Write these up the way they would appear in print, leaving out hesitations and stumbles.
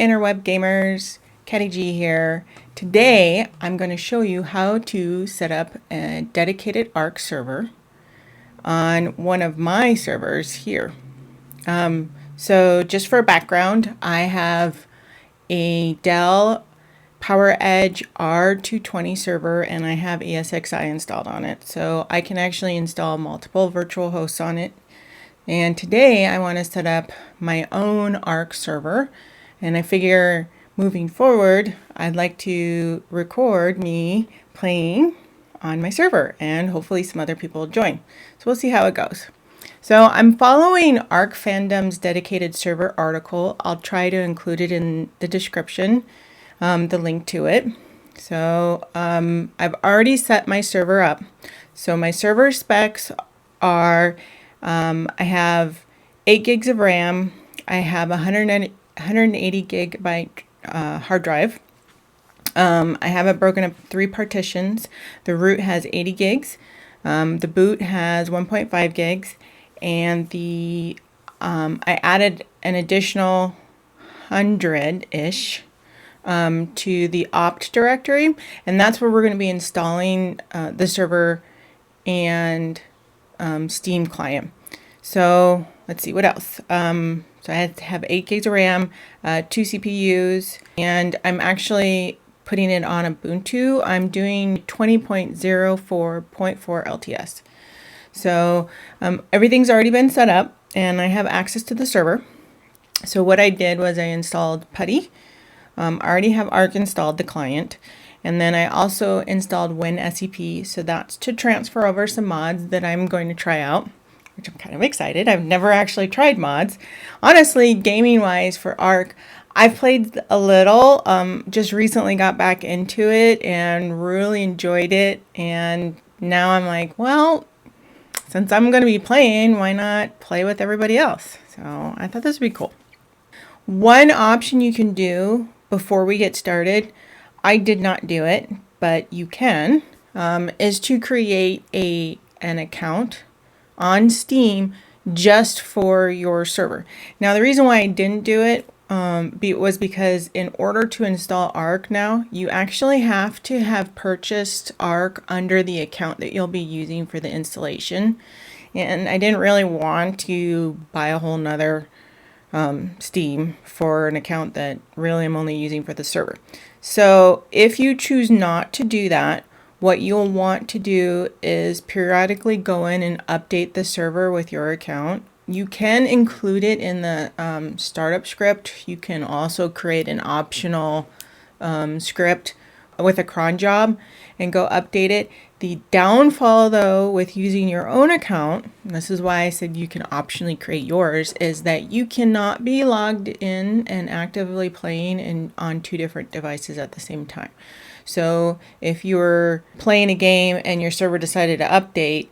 interweb gamers, CatiG here. Today I'm going to show you how to set up a dedicated Ark server on one of my servers here. So just for background, I have a Dell PowerEdge R220 server and I have ESXi installed on it. So I can actually install multiple virtual hosts on it. And today I want to set up my own Ark server, and I figure moving forward I'd like to record me playing on my server and hopefully some other people will join. So we'll see how it goes. So I'm following Ark Fandom's dedicated server article. I'll try to include it in the description, the link to it. So I've already set my server up. So my server specs are I have 8 gigs of RAM. I have 180 gigabyte hard drive. I have it broken up 3 partitions. The root has 80 gigs. The boot has 1.5 gigs. And the I added an additional 100-ish to the opt directory. And that's where we're going to be installing the server and Steam client. So let's see what else. So I had to have 8 gigs of RAM, 2 CPUs, and I'm actually putting it on Ubuntu. I'm doing 20.04.4 LTS. So everything's already been set up and I have access to the server. So what I did was I installed PuTTY. I already have Ark installed, the client. And then I also installed WinSCP, so that's to transfer over some mods that I'm going to try out, which I'm kind of excited. I've never actually tried mods. Honestly, gaming-wise for Ark, I've played a little, just recently got back into it and really enjoyed it. And now I'm like, well, since I'm going to be playing, why not play with everybody else? So I thought this would be cool. One option you can do before we get started, I did not do it, but you can, is to create an account on Steam just for your server. Now, the reason why I didn't do it was because in order to install Ark now, you actually have to have purchased Ark under the account that you'll be using for the installation. And I didn't really want to buy a whole nother Steam for an account that really I'm only using for the server. So if you choose not to do that, what you'll want to do is periodically go in and update the server with your account. You can include it in the startup script. You can also create an optional script with a cron job and go update it. The downfall though with using your own account, and this is why I said you can optionally create yours, is that you cannot be logged in and actively playing on 2 different devices at the same time. So if you were playing a game and your server decided to update,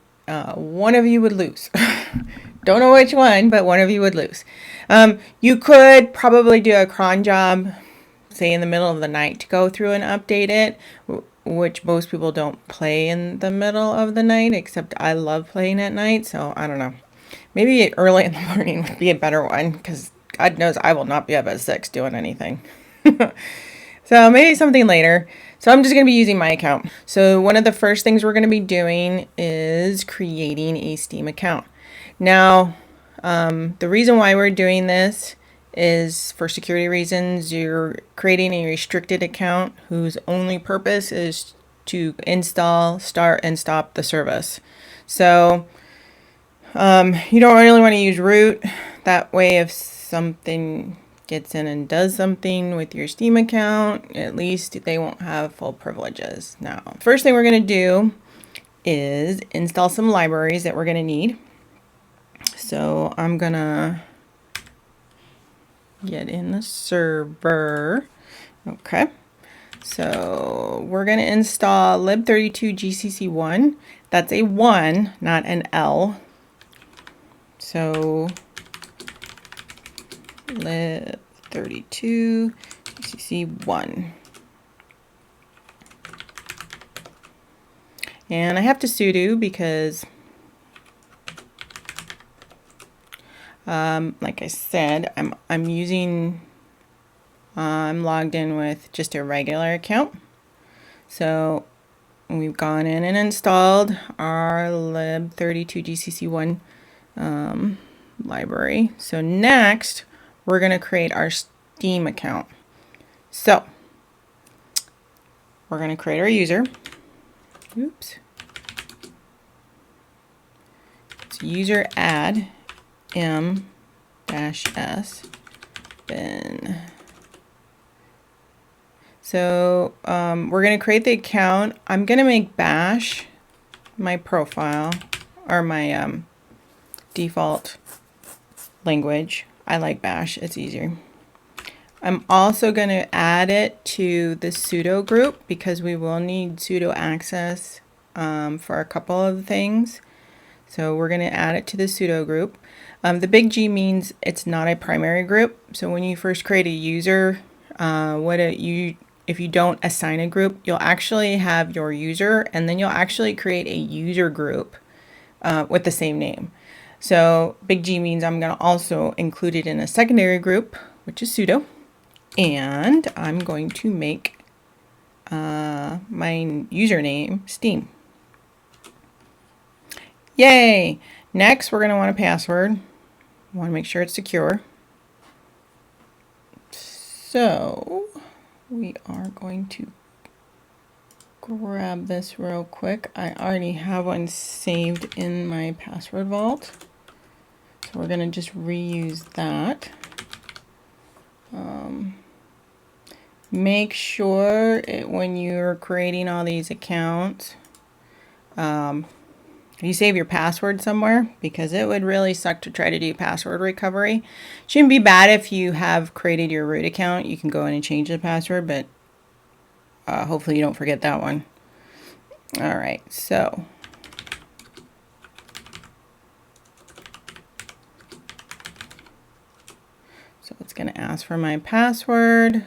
one of you would lose. Don't know which one, but one of you would lose. You could probably do a cron job, say in the middle of the night, to go through and update it, which most people don't play in the middle of the night, except I love playing at night, so I don't know. Maybe early in the morning would be a better one, because God knows I will not be up at 6 doing anything. So maybe something later. So I'm just going to be using my account. So one of the first things we're going to be doing is creating a Steam account. Now, the reason why we're doing this is for security reasons. You're creating a restricted account whose only purpose is to install, start, and stop the service. So you don't really want to use root. That way, if something gets in and does something with your Steam account, at least they won't have full privileges. Now, first thing we're going to do is install some libraries that we're going to need. So I'm going to get in the server. Okay. So we're going to install lib32gcc1. That's a 1, not an L. So lib32 gcc1. And I have to sudo because like I said, I'm using I'm logged in with just a regular account. So we've gone in and installed our lib32gcc1 library. So next, we're going to create our Steam account. So we're going to create our user. Oops. It's user add m-s bin. So we're going to create the account. I'm going to make bash my profile or my default language. I like bash, it's easier. I'm also going to add it to the sudo group because we will need sudo access for a couple of things. So we're going to add it to the sudo group. The big G means it's not a primary group. So when you first create a user, if you don't assign a group, you'll actually have your user, and then you'll actually create a user group with the same name. So big G means I'm going to also include it in a secondary group, which is sudo. And I'm going to make my username Steam. Yay! Next, we're going to want a password. Want to make sure it's secure. So we are going to grab this real quick. I already have one saved in my password vault. So we're going to just reuse that. Make sure when you're creating all these accounts, you save your password somewhere, because it would really suck to try to do password recovery. Shouldn't be bad if you have created your root account. You can go in and change the password, but hopefully you don't forget that one. All right, so it's going to ask for my password.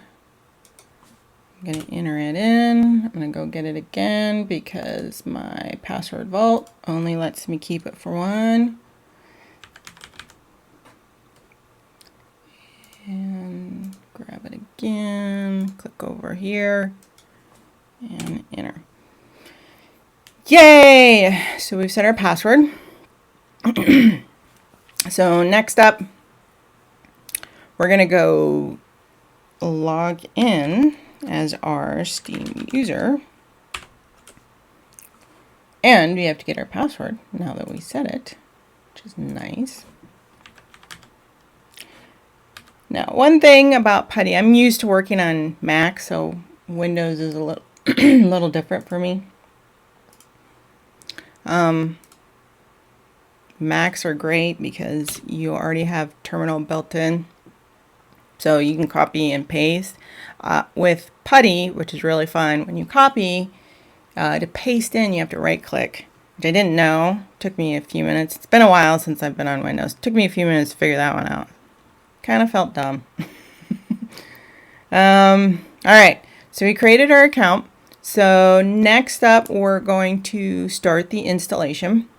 I'm going to enter it in. I'm going to go get it again because my password vault only lets me keep it for one. And grab it again, click over here, and enter. Yay! So we've set our password. So next up, we're going to go log in as our Steam user. And we have to get our password now that we set it, which is nice. Now, one thing about PuTTY, I'm used to working on Mac, so Windows is a little, little different for me. Macs are great because you already have terminal built in, so you can copy and paste. With PuTTY, which is really fun, when you copy, to paste in, you have to right-click, which I didn't know. It took me a few minutes. It's been a while since I've been on Windows. It took me a few minutes to figure that one out. Kind of felt dumb. All right, so we created our account. So next up, we're going to start the installation.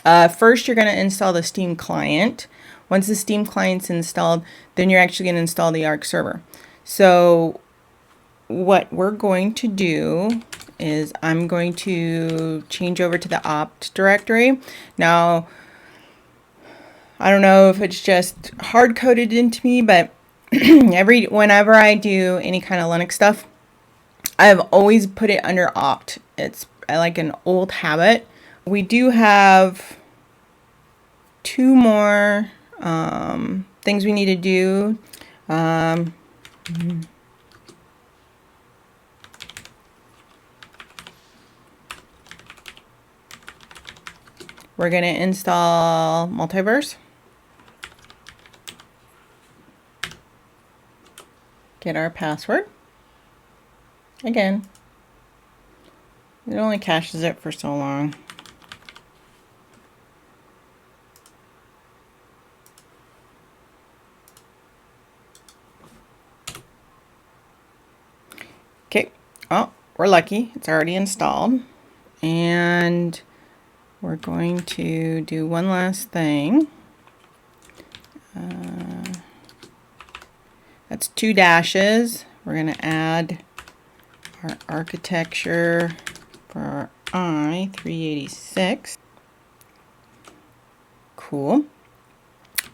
First, you're going to install the Steam client. Once the Steam client's installed, then you're actually going to install the Ark Server. So what we're going to do is I'm going to change over to the opt directory. Now, I don't know if it's just hard-coded into me, but whenever I do any kind of Linux stuff, I've always put it under opt. It's like an old habit. We do have two more things we need to do. We're going to install Multiverse. Get our password. Again, it only caches it for so long. Okay, oh, we're lucky. It's already installed. And we're going to do one last thing. That's 2 dashes. We're going to add our architecture for our i386. Cool.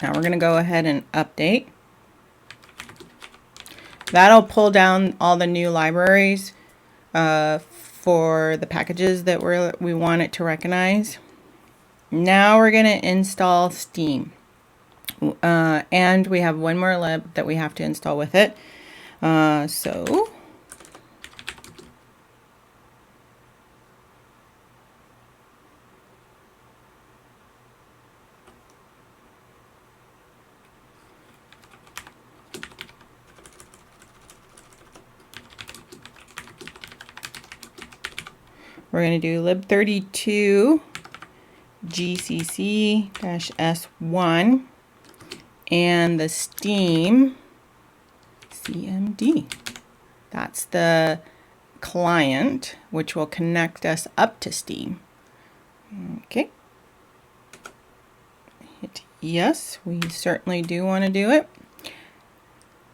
Now we're going to go ahead and update. That'll pull down all the new libraries for the packages that we want it to recognize. Now we're going to install Steam. And we have one more lib that we have to install with it. So we're going to do lib32 gcc-s1 and the Steam cmd. That's the client which will connect us up to Steam. Okay. Hit yes, we certainly do want to do it.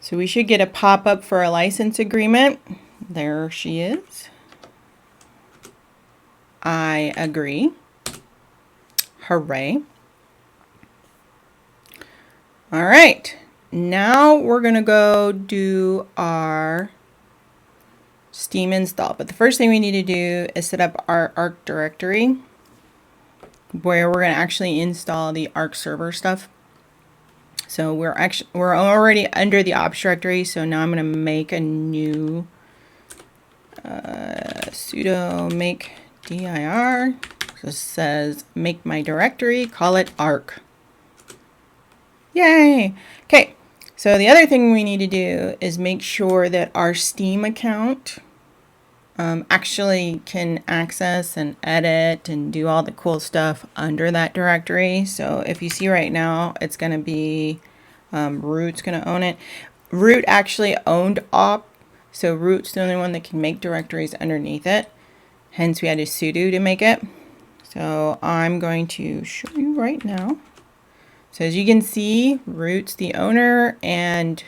So we should get a pop-up for a license agreement. There she is. I agree. Hooray. All right, now we're going to go do our Steam install. But the first thing we need to do is set up our Ark directory where we're going to actually install the Ark Server stuff. So we're already under the ops directory. So now I'm going to make a new sudo make dir. So it says make my directory, call it Ark. Yay! Okay, so the other thing we need to do is make sure that our Steam account actually can access and edit and do all the cool stuff under that directory. So if you see right now, it's going to be root's going to own it. Root actually owned op, so root's the only one that can make directories underneath it. Hence we had a sudo to make it. So I'm going to show you right now. So as you can see, root's the owner and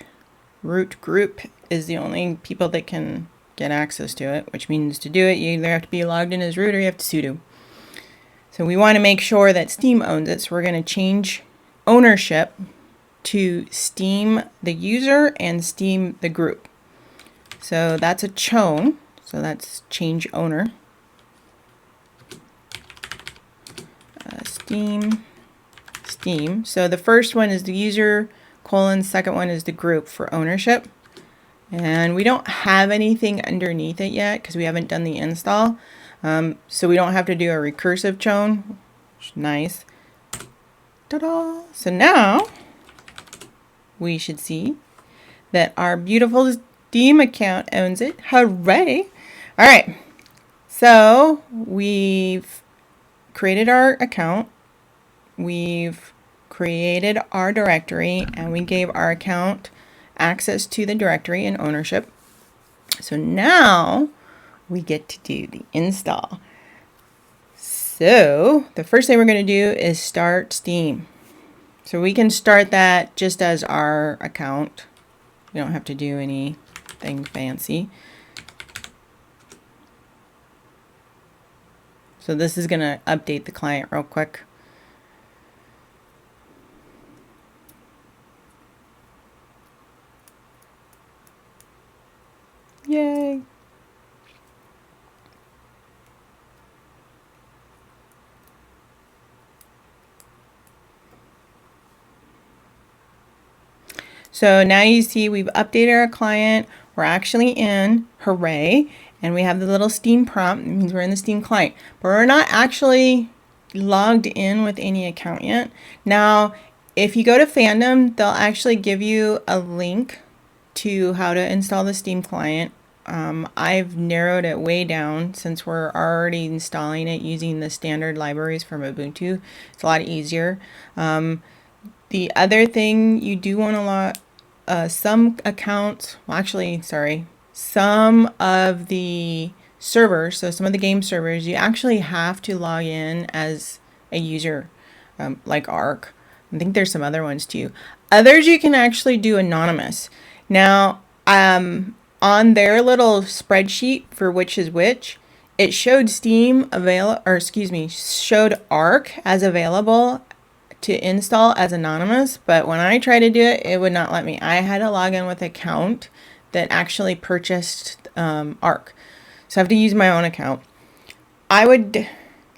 root group is the only people that can get access to it, which means to do it, you either have to be logged in as root or you have to sudo. So we want to make sure that Steam owns it. So we're going to change ownership to Steam the user and Steam the group. So that's a chown. So that's change owner. Steam. So the first one is the user, second one is the group for ownership. And we don't have anything underneath it yet because we haven't done the install. So we don't have to do a recursive chown, which is nice. Ta-da! So now we should see that our beautiful Steam account owns it. Hooray! All right. So we've created our account. We've created our directory and we gave our account access to the directory and ownership. So now we get to do the install. So the first thing we're going to do is start Steam. So we can start that just as our account. We don't have to do anything fancy. So this is going to update the client real quick. Yay! So now you see we've updated our client. We're actually in. Hooray! And we have the little Steam prompt. It means we're in the Steam client. But we're not actually logged in with any account yet. Now, if you go to Fandom, they'll actually give you a link to how to install the Steam client. I've narrowed it way down since we're already installing it using the standard libraries from Ubuntu. It's a lot easier. The other thing you do want to log some accounts, well actually, sorry, some of the servers, so some of the game servers, you actually have to log in as a user, like Ark. I think there's some other ones too. Others you can actually do anonymous. Now, on their little spreadsheet for which is which, it showed showed Ark as available to install as anonymous, but when I tried to do it, it would not let me. I had to log in with an account that actually purchased Ark. So I have to use my own account. I would,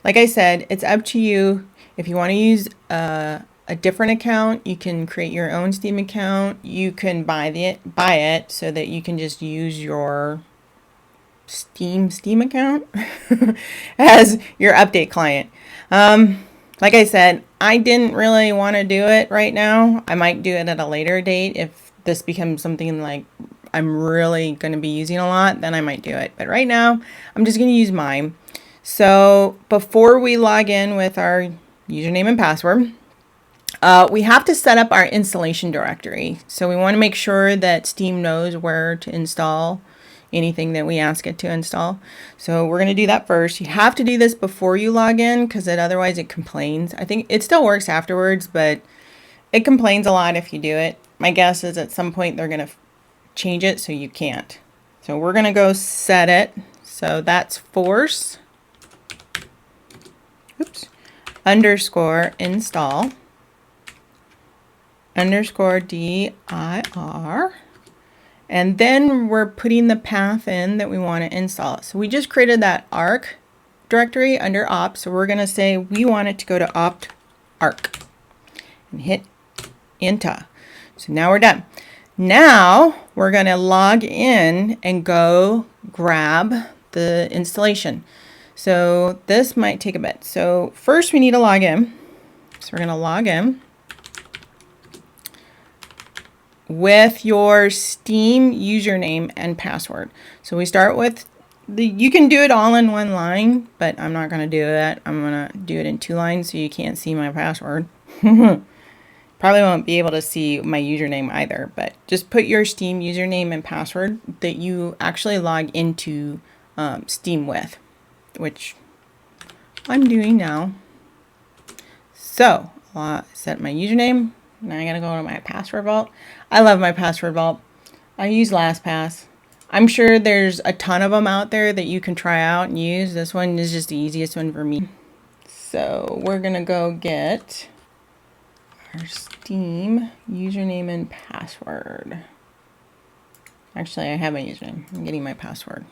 like I said, it's up to you. If you want to use a different account, you can create your own Steam account. You can buy it so that you can just use your Steam account as your update client. Like I said, I didn't really want to do it right now. I might do it at a later date if this becomes something like I'm really going to be using a lot, then I might do it. But right now, I'm just going to use mine. So before we log in with our username and password, we have to set up our installation directory. So we want to make sure that Steam knows where to install anything that we ask it to install. So we're going to do that first. You have to do this before you log in because otherwise it complains. I think it still works afterwards, but it complains a lot if you do it. My guess is at some point they're going to change it so you can't. So we're going to go set it. So that's force _ install _dir. And then we're putting the path in that we want to install. So we just created that Ark directory under opt. So we're going to say we want it to go to opt Ark and hit enter. So now we're done. Now we're going to log in and go grab the installation. So this might take a bit. So first we need to log in. So we're going to log in with your Steam username and password. So we start with you can do it all in one line, but I'm not going to do that. I'm going to do it in 2 lines so you can't see my password. Probably won't be able to see my username either, but just put your Steam username and password that you actually log into Steam with, which I'm doing now. So I'll set my username. Now I gotta go to my password vault. I love my password vault. I use LastPass. I'm sure there's a ton of them out there that you can try out and use. This one is just the easiest one for me. So we're gonna go get our Steam username and password. Actually, I have my username. I'm getting my password.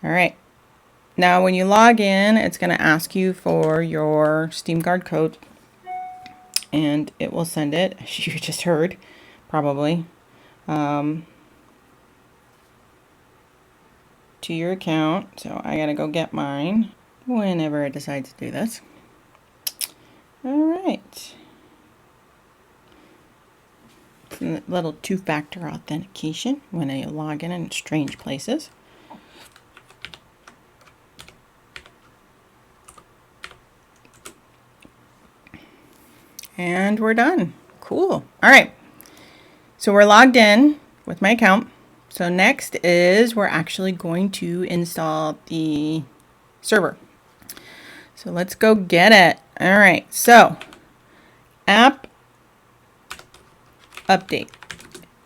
All right. Now, when you log in, it's going to ask you for your Steam card code, and it will send it, as you just heard, probably, to your account. So I got to go get mine whenever I decide to do this. All right. It's a little 2-factor authentication when I log in strange places. And we're done. Cool. All right. So we're logged in with my account. So next is we're actually going to install the server. So let's go get it. All right. So app update.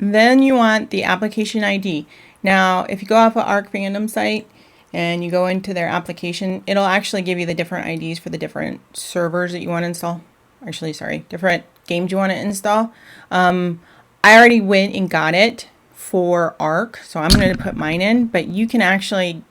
Then you want the application ID. Now, if you go off of Ark Fandom site and you go into their application, it'll actually give you the different IDs for the different servers that you want to install. Actually, sorry, different games you want to install. I already went and got it for Ark, so I'm going to put mine in, but you can actually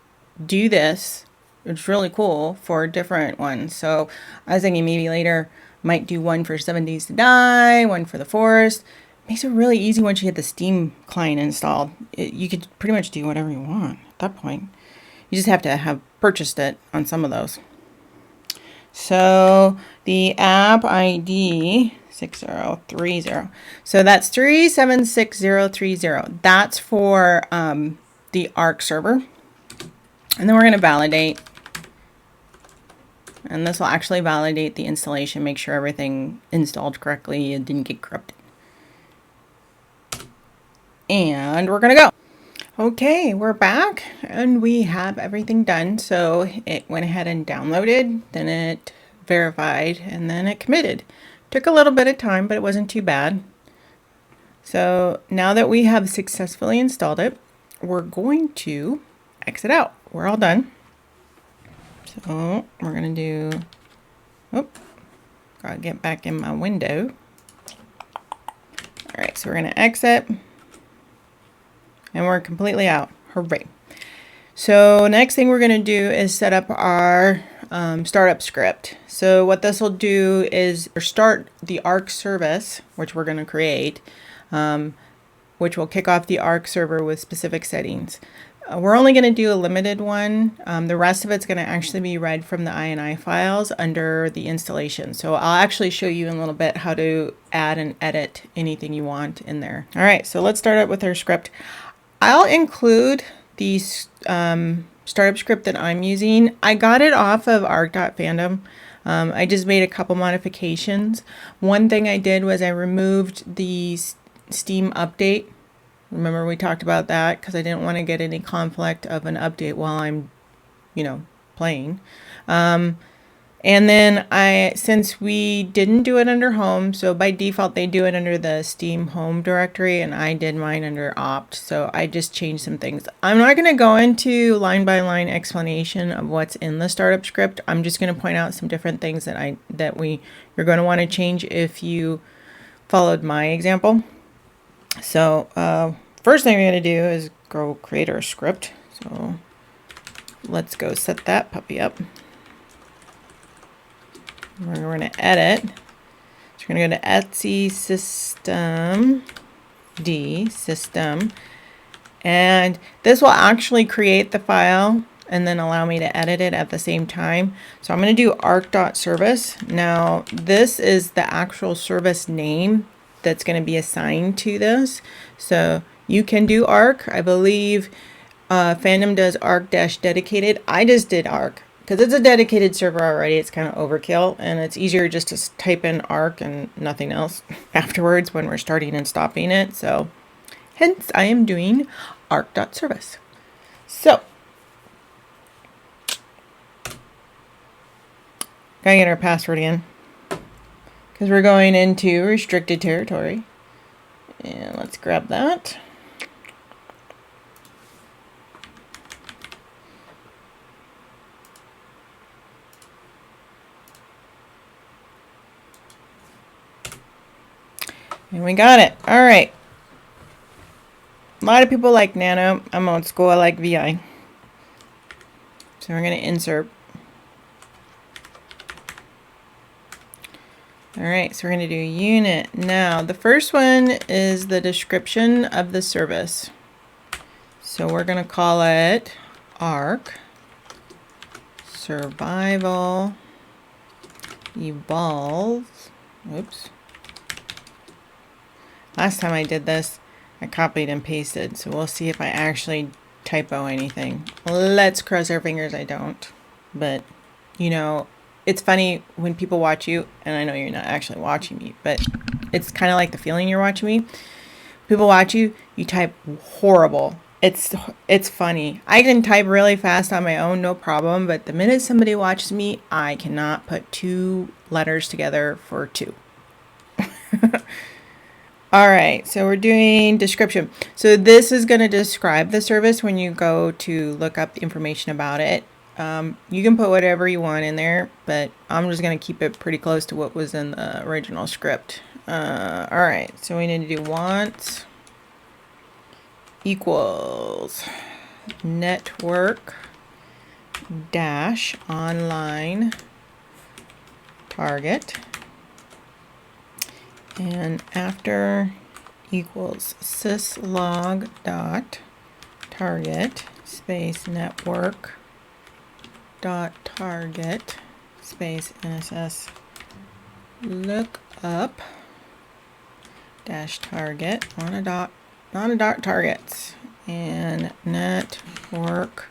do this. It's really cool for different ones. So I was thinking maybe later might do one for 7 Days to Die, one for The Forest. Makes it really easy once you get the Steam client installed. You could pretty much do whatever you want at that point. You just have to have purchased it on some of those. So the app ID 6030. So that's 376030. That's for the Ark server. And then we're going to validate. And this will actually validate the installation, make sure everything installed correctly and didn't get corrupted. And we're going to go. Okay, we're back and we have everything done. So it went ahead and downloaded, then it verified, and then it committed. Took a little bit of time, but it wasn't too bad. So now that we have successfully installed it, we're going to exit out. We're all done. So we're going to do, gotta get back in my window. All right, so we're going to exit, and we're completely out. Hooray. So next thing we're going to do is set up our startup script. So what this will do is start the Ark service, which we're going to create, which will kick off the Ark server with specific settings. We're only going to do a limited one. The rest of it's going to actually be read from the ini files under the installation. So I'll actually show you in a little bit how to add and edit anything you want in there. All right, so let's start out with our script. I'll include the startup script that I'm using. I got it off of ark.fandom. I just made a couple modifications. One thing I did was I removed the Steam update. Remember we talked about that because I didn't want to get any conflict of an update while I'm, playing. And then since we didn't do it under home, so by default they do it under the Steam home directory, and I did mine under opt. So I just changed some things. I'm not going to go into line by line explanation of what's in the startup script. I'm just going to point out some different things that you're going to want to change if you followed my example. So first thing we're going to do is go create our script. So let's go set that puppy up. We're going to edit. So we're going to go to Etsy system, and this will actually create the file and then allow me to edit it at the same time. So I'm going to do ark.service. Now this is the actual service name that's going to be assigned to this. So you can do Ark. I believe Fandom does Ark-dedicated. I just did Ark because it's a dedicated server already. It's kind of overkill, and it's easier just to type in Ark and nothing else afterwards when we're starting and stopping it. So hence I am doing ark.service. So gotta get our password in because we're going into restricted territory. And let's grab that. And we got it. All right. A lot of people like Nano. I'm old school. I like VI. So we're going to insert. All right. So we're going to do unit. Now, the first one is the description of the service. So we're going to call it Ark Survival Evolves. Oops. Last time I did this, I copied and pasted, so we'll see if I actually typo anything. Let's cross our fingers I don't. But, it's funny when people watch you, and I know you're not actually watching me, but it's kind of like the feeling you're watching me. People watch you, you type horrible. It's funny. I can type really fast on my own, no problem, but the minute somebody watches me, I cannot put two letters together for two. All right, so we're doing description. So this is going to describe the service when you go to look up information about it. You can put whatever you want in there, but I'm just going to keep it pretty close to what was in the original script. All right, so we need to do want equals network dash online target. And after equals syslog dot target space network dot target space NSS lookup dash target on a dot targets and network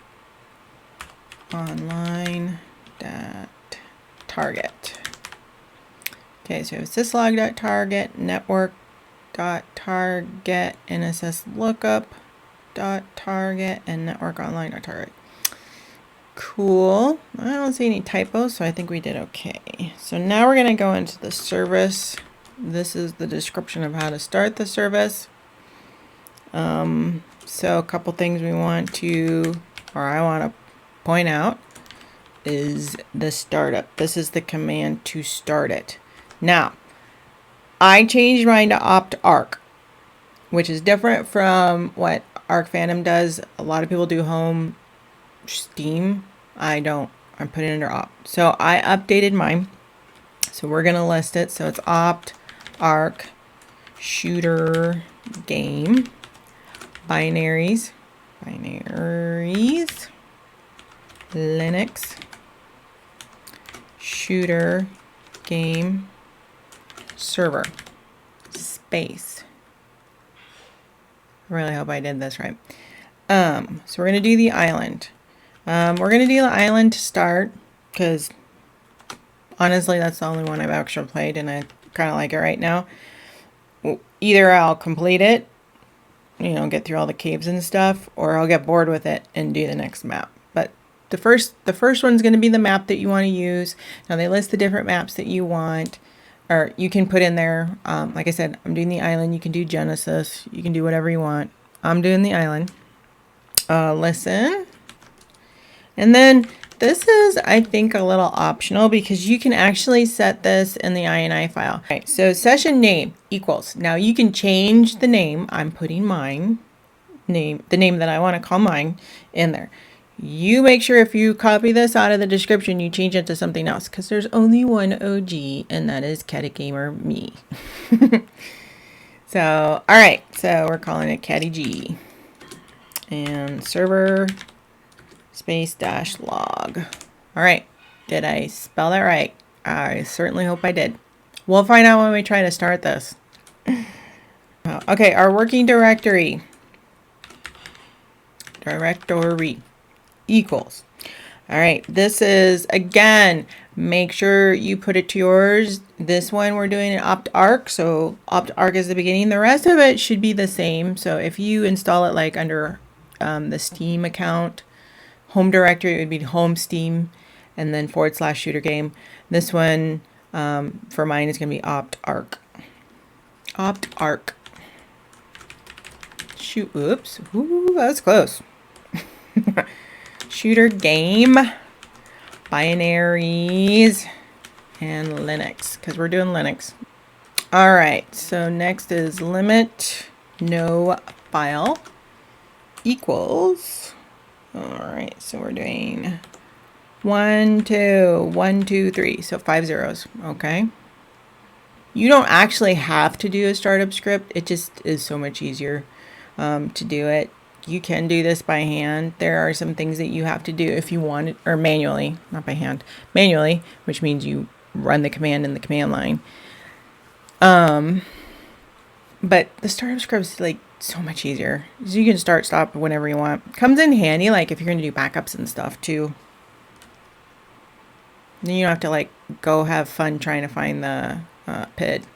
online dot target. Okay, so syslog.target, network.target, NSS lookup.target, and network online.target. Cool. I don't see any typos, so I think we did okay. So now we're going to go into the service. This is the description of how to start the service. So a couple things we want to, or I want to point out, is the startup. This is the command to start it. Now, I changed mine to opt arc, which is different from what Ark Phantom does. A lot of people do home Steam. I don't. I'm putting it under opt. So I updated mine. So we're going to list it. So it's opt arc shooter game binaries Linux shooter game server space. I really hope I did this right. So we're going to do the island. We're going to do the island to start because honestly that's the only one I've actually played and I kind of like it right now. Either I'll complete it, you know, get through all the caves and stuff, or I'll get bored with it and do the next map. But the first one's going to be the map that you want to use. Now they list the different maps that you want, or you can put in there. Like I said, I'm doing the island. You can do Genesis. You can do whatever you want. I'm doing the island. Listen. And then this is, I think, a little optional because you can actually set this in the ini file. Okay, so session name equals. Now you can change the name. I'm putting mine name, the name that I want to call mine, in there. You make sure if you copy this out of the description, you change it to something else because there's only one OG, and that is CatiGamer me. So, all right, so we're calling it CatiG and server space dash log. All right, did I spell that right? I certainly hope I did. We'll find out when we try to start this. Okay, our working directory equals. All right, this is, again, make sure you put it to yours. This one we're doing an opt arc, so opt arc is the beginning. The rest of it should be the same. So if you install it like under the Steam account, home directory, it would be home Steam and then / shooter game. This one for mine is going to be opt arc. Opt arc. Shoot, oops. Ooh, that was close. Shooter game, binaries, and Linux, because we're doing Linux. All right, so next is limit no file equals. All right, so we're doing 1, 2, 1, 2, 3, so 5 zeros. Okay. You don't actually have to do a startup script. It just is so much easier to do it. You can do this by hand. There are some things that you have to do if you want it, or manually, not by hand, manually, which means you run the command in the command line. But the startup script is like so much easier. So you can start, stop whenever you want. Comes in handy, like if you're going to do backups and stuff too. Then you don't have to like go have fun trying to find the PID.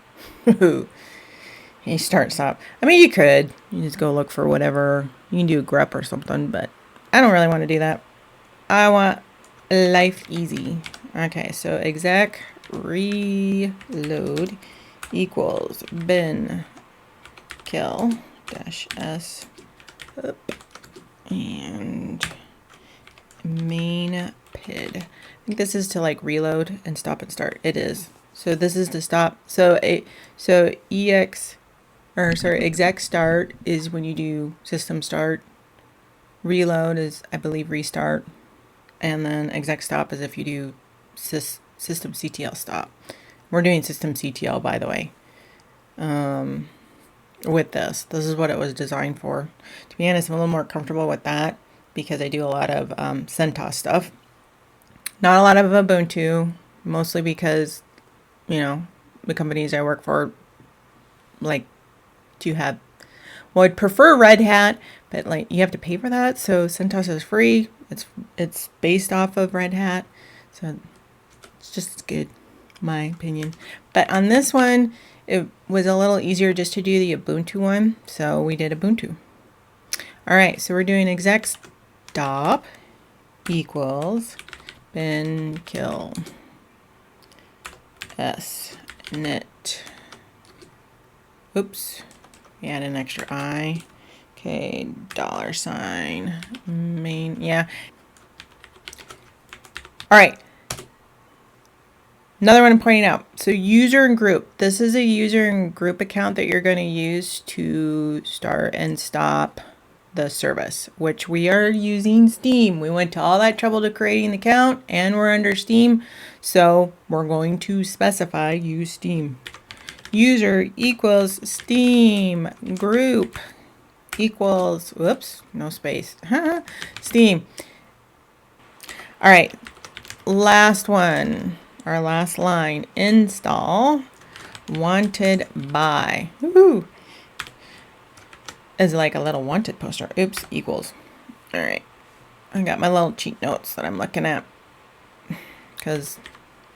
You start, stop. I mean, you could. You just go look for whatever. You can do a grep or something, but I don't really want to do that. I want life easy. Okay, so exec reload equals bin kill dash s up and main PID. I think this is to like reload and stop and start. It is. So this is to stop. So exec start is when you do system start. Reload is, I believe, restart. And then exec stop is if you do system CTL stop. We're doing system CTL, by the way. With this is what it was designed for. To be honest, I'm a little more comfortable with that because I do a lot of CentOS stuff. Not a lot of Ubuntu, mostly because, you know, the companies I work for like to have, well, I'd prefer Red Hat, but like you have to pay for that. So CentOS is free. It's based off of Red Hat, so it's just good, my opinion. But on this one, it was a little easier just to do the Ubuntu one, so we did Ubuntu. All right, so we're doing exec stop equals bin kill s init. Oops, we add an extra I. Okay, $ main, yeah. All right. Another one I'm pointing out. So user and group. This is a user and group account that you're going to use to start and stop the service, which we are using Steam. We went to all that trouble to creating the account and we're under Steam. So we're going to specify use Steam. User equals Steam group equals, whoops, no space, Steam. All right, last one, our last line, install wanted by, woohoo, is like a little wanted poster, oops, equals. All right, I got my little cheat notes that I'm looking at because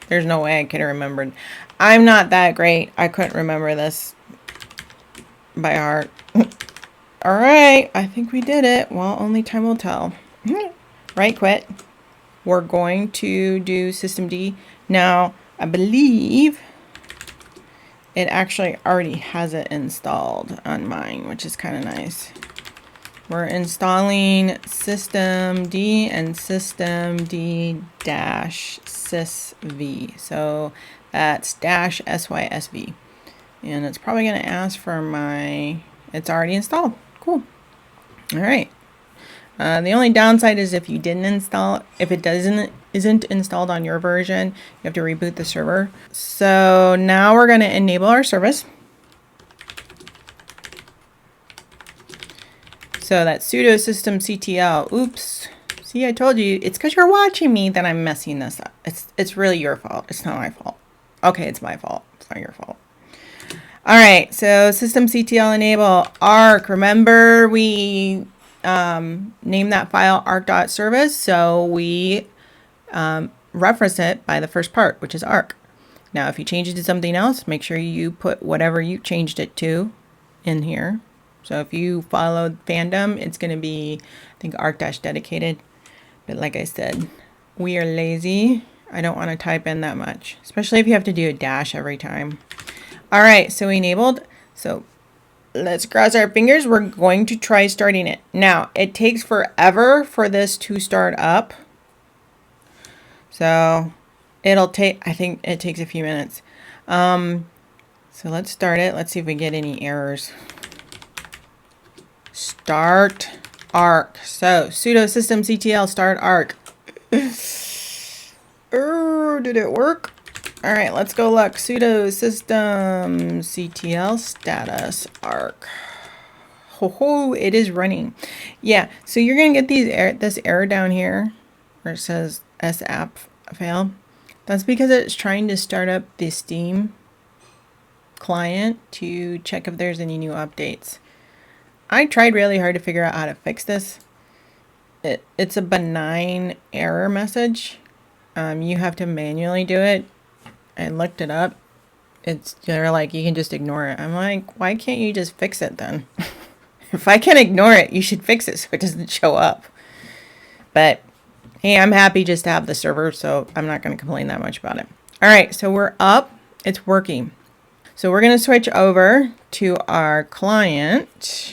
there's no way I could have remembered. I'm not that great. I couldn't remember this by heart. All right, I think we did it. Well, only time will tell. Right, quit. We're going to do systemd. Now, I believe it actually already has it installed on mine, which is kind of nice. We're installing systemd and systemd-sysv. So that's -sysv. And it's probably going to ask for my, it's already installed. Cool. All right. The only downside is if you didn't install, if it isn't installed on your version, you have to reboot the server. So now we're going to enable our service. So that's sudo systemctl. Oops. See, I told you, it's because you're watching me that I'm messing this up. It's really your fault. It's not my fault. Okay, it's my fault. It's not your fault. All right, so systemctl enable Ark. Remember we named that file ark.service, so we reference it by the first part, which is Ark. Now, if you change it to something else, make sure you put whatever you changed it to in here. So if you followed fandom, it's going to be, I think, ark-dedicated. But like I said, we are lazy. I don't want to type in that much, especially if you have to do a dash every time. All right, so enabled. So let's cross our fingers. We're going to try starting it. Now, it takes forever for this to start up. So it'll take, I think it takes a few minutes. So let's start it. Let's see if we get any errors. Start Ark. So sudo systemctl start Ark. Did it work? All right, let's go look. Sudo systemctl status Ark. Ho, it is running. Yeah, so you're gonna get this error down here where it says sapp fail. That's because it's trying to start up the Steam client to check if there's any new updates. I tried really hard to figure out how to fix this. It's a benign error message. You have to manually do it. I looked it up. They're like, you can just ignore it. I'm like, why can't you just fix it then? If I can ignore it, you should fix it so it doesn't show up. But hey, I'm happy just to have the server, so I'm not going to complain that much about it. All right, so we're up. It's working. So we're going to switch over to our client.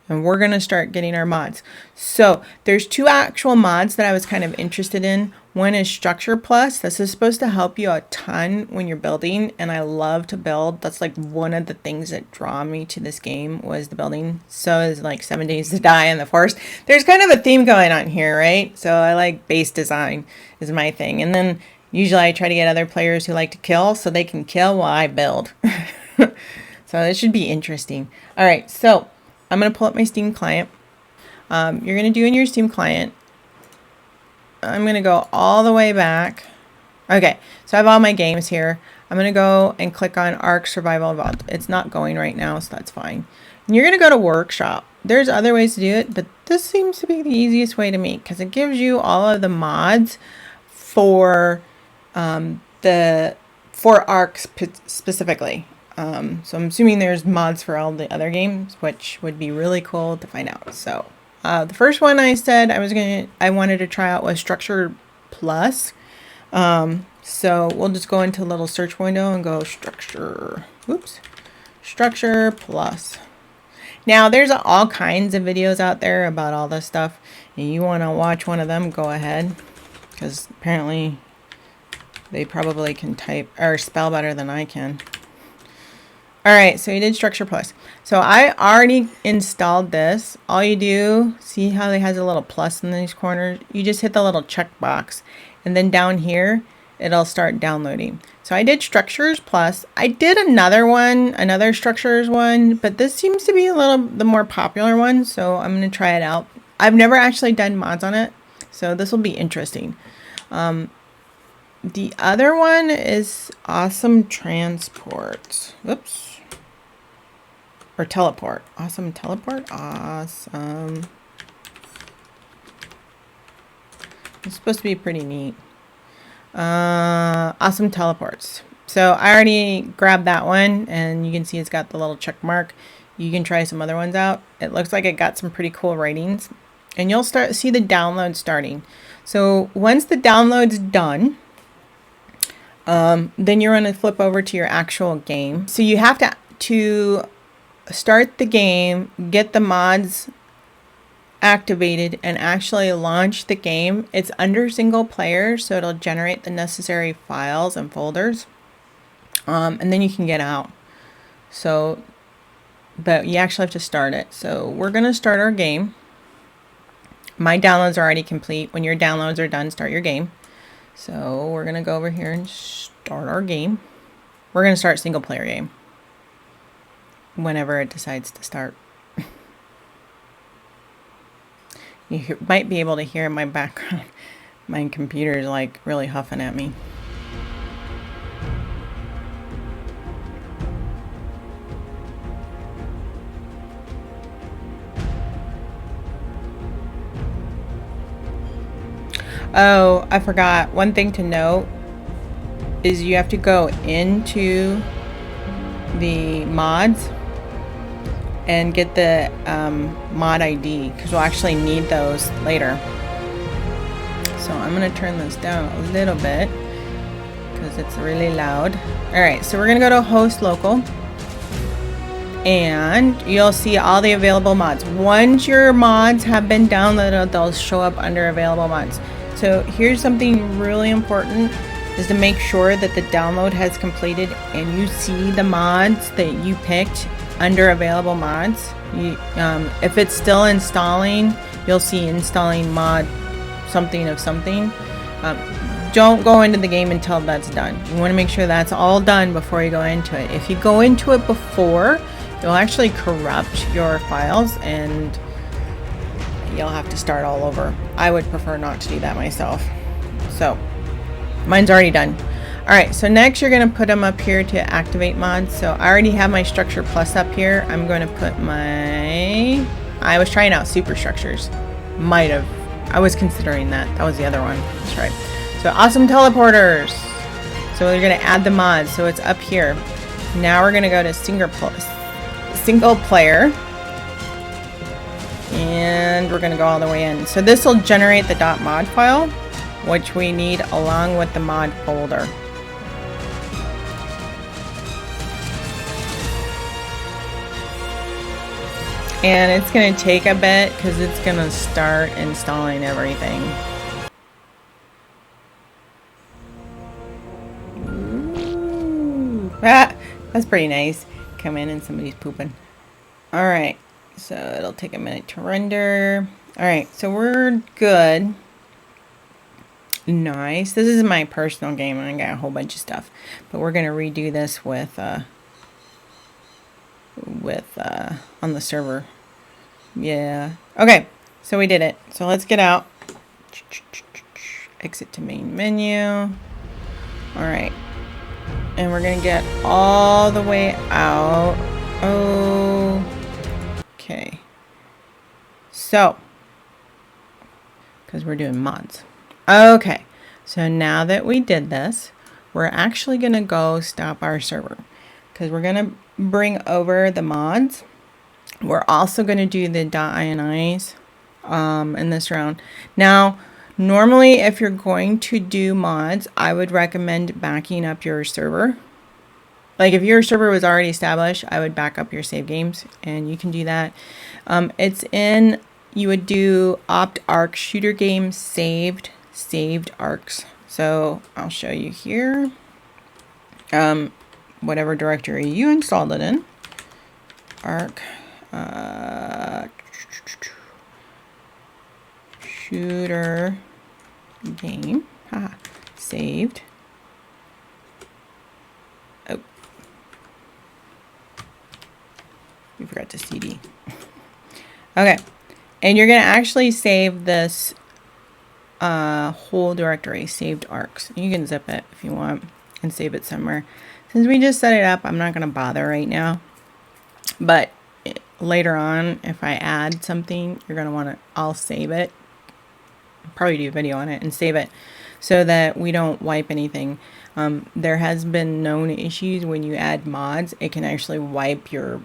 And we're going to start getting our mods. So there's two actual mods that I was kind of interested in. One is Structure Plus. This is supposed to help you a ton when you're building. And I love to build. That's like one of the things that draw me to this game was the building. So is like 7 Days to Die in the Forest. There's kind of a theme going on here, right? So I like base design is my thing. And then usually I try to get other players who like to kill so they can kill while I build. So this should be interesting. All right, so I'm going to pull up my Steam client. You're going to do in your Steam client. I'm going to go all the way back. Okay, so I have all my games here. I'm going to go and click on Ark Survival Evolved. It's not going right now, so that's fine. And you're going to go to Workshop. There's other ways to do it, but this seems to be the easiest way to me because it gives you all of the mods for Ark specifically. So I'm assuming there's mods for all the other games, which would be really cool to find out. So The first one I said I wanted to try out was Structure Plus. So we'll just go into a little search window and go Structure Plus. Now there's all kinds of videos out there about all this stuff, and you want to watch one of them, go ahead, because apparently they probably can type or spell better than I can. Alright, so you did Structure Plus. So I already installed this. All you do, see how it has a little plus in these corners? You just hit the little checkbox, and then down here it'll start downloading. So I did Structures Plus. I did another Structures one, but this seems to be the more popular one, so I'm going to try it out. I've never actually done mods on it, so this will be interesting. The other one is Awesome Transport. Whoops. Or Teleport. Awesome Teleport? Awesome. It's supposed to be pretty neat. Awesome Teleports. So I already grabbed that one, and you can see it's got the little check mark. You can try some other ones out. It looks like it got some pretty cool ratings, and you'll see the download starting. So once the download's done, then you're going to flip over to your actual game. So you have to start the game, get the mods activated, and actually launch the game. It's under single player, so it'll generate the necessary files and folders, and then you can get out. So, but you actually have to start it. So we're going to start our game. My downloads are already complete. When your downloads are done, start your game. So we're going to go over here and start our game. We're going to start single player game whenever it decides to start. You might be able to hear in my background. My computer is like really huffing at me. Oh, I forgot. One thing to note is you have to go into the mods and get the mod ID, because we'll actually need those later. So I'm going to turn this down a little bit because it's really loud. Alright, so we're going to go to host local, and you'll see all the available mods. Once your mods have been downloaded, they'll show up under available mods. So here's something really important, is to make sure that the download has completed and you see the mods that you picked under available mods. If it's still installing, you'll see installing mod something of something. Don't go into the game until that's done. You want to make sure that's all done before you go into it. If you go into it before, you'll actually corrupt your files and you'll have to start all over. I would prefer not to do that myself. So mine's already done. Alright, so next you're going to put them up here to activate mods. So I already have my Structure Plus up here. I'm going to put I was trying out Superstructures. I was considering that. That was the other one. That's right. So Awesome Teleporters. So we're going to add the mods. So it's up here. Now we're going to go to single player. And we're going to go all the way in. So this will generate the .mod file, which we need along with the mod folder. And it's going to take a bit because it's going to start installing everything. Ooh. Ah, that's pretty nice. Come in and somebody's pooping. Alright, so it'll take a minute to render. Alright, so we're good. Nice. This is my personal game and I got a whole bunch of stuff. But we're going to redo this with on the server. Yeah. Okay, so we did it. So let's get out. Exit to main menu. Alright. And we're going to get all the way out. Okay. So, because we're doing mods. Okay. So now that we did this, we're actually going to go stop our server. Because we're going to bring over the mods. We're also going to do the .inis. in this round. Now, normally if you're going to do mods, I would recommend backing up your server. Like if your server was already established, I would back up your save games, and you can do that. You would do opt ark shooter game saved arcs. So I'll show you here. Whatever directory you installed it in. Ark shooter game saved. Oh, we forgot to CD. Okay, and you're gonna actually save this whole directory, saved arcs. You can zip it if you want and save it somewhere. Since we just set it up, I'm not gonna bother right now, but later on, if I add something, you're gonna want to, I'll save it, probably do a video on it and save it so that we don't wipe anything. There has been known issues when you add mods, it can actually wipe your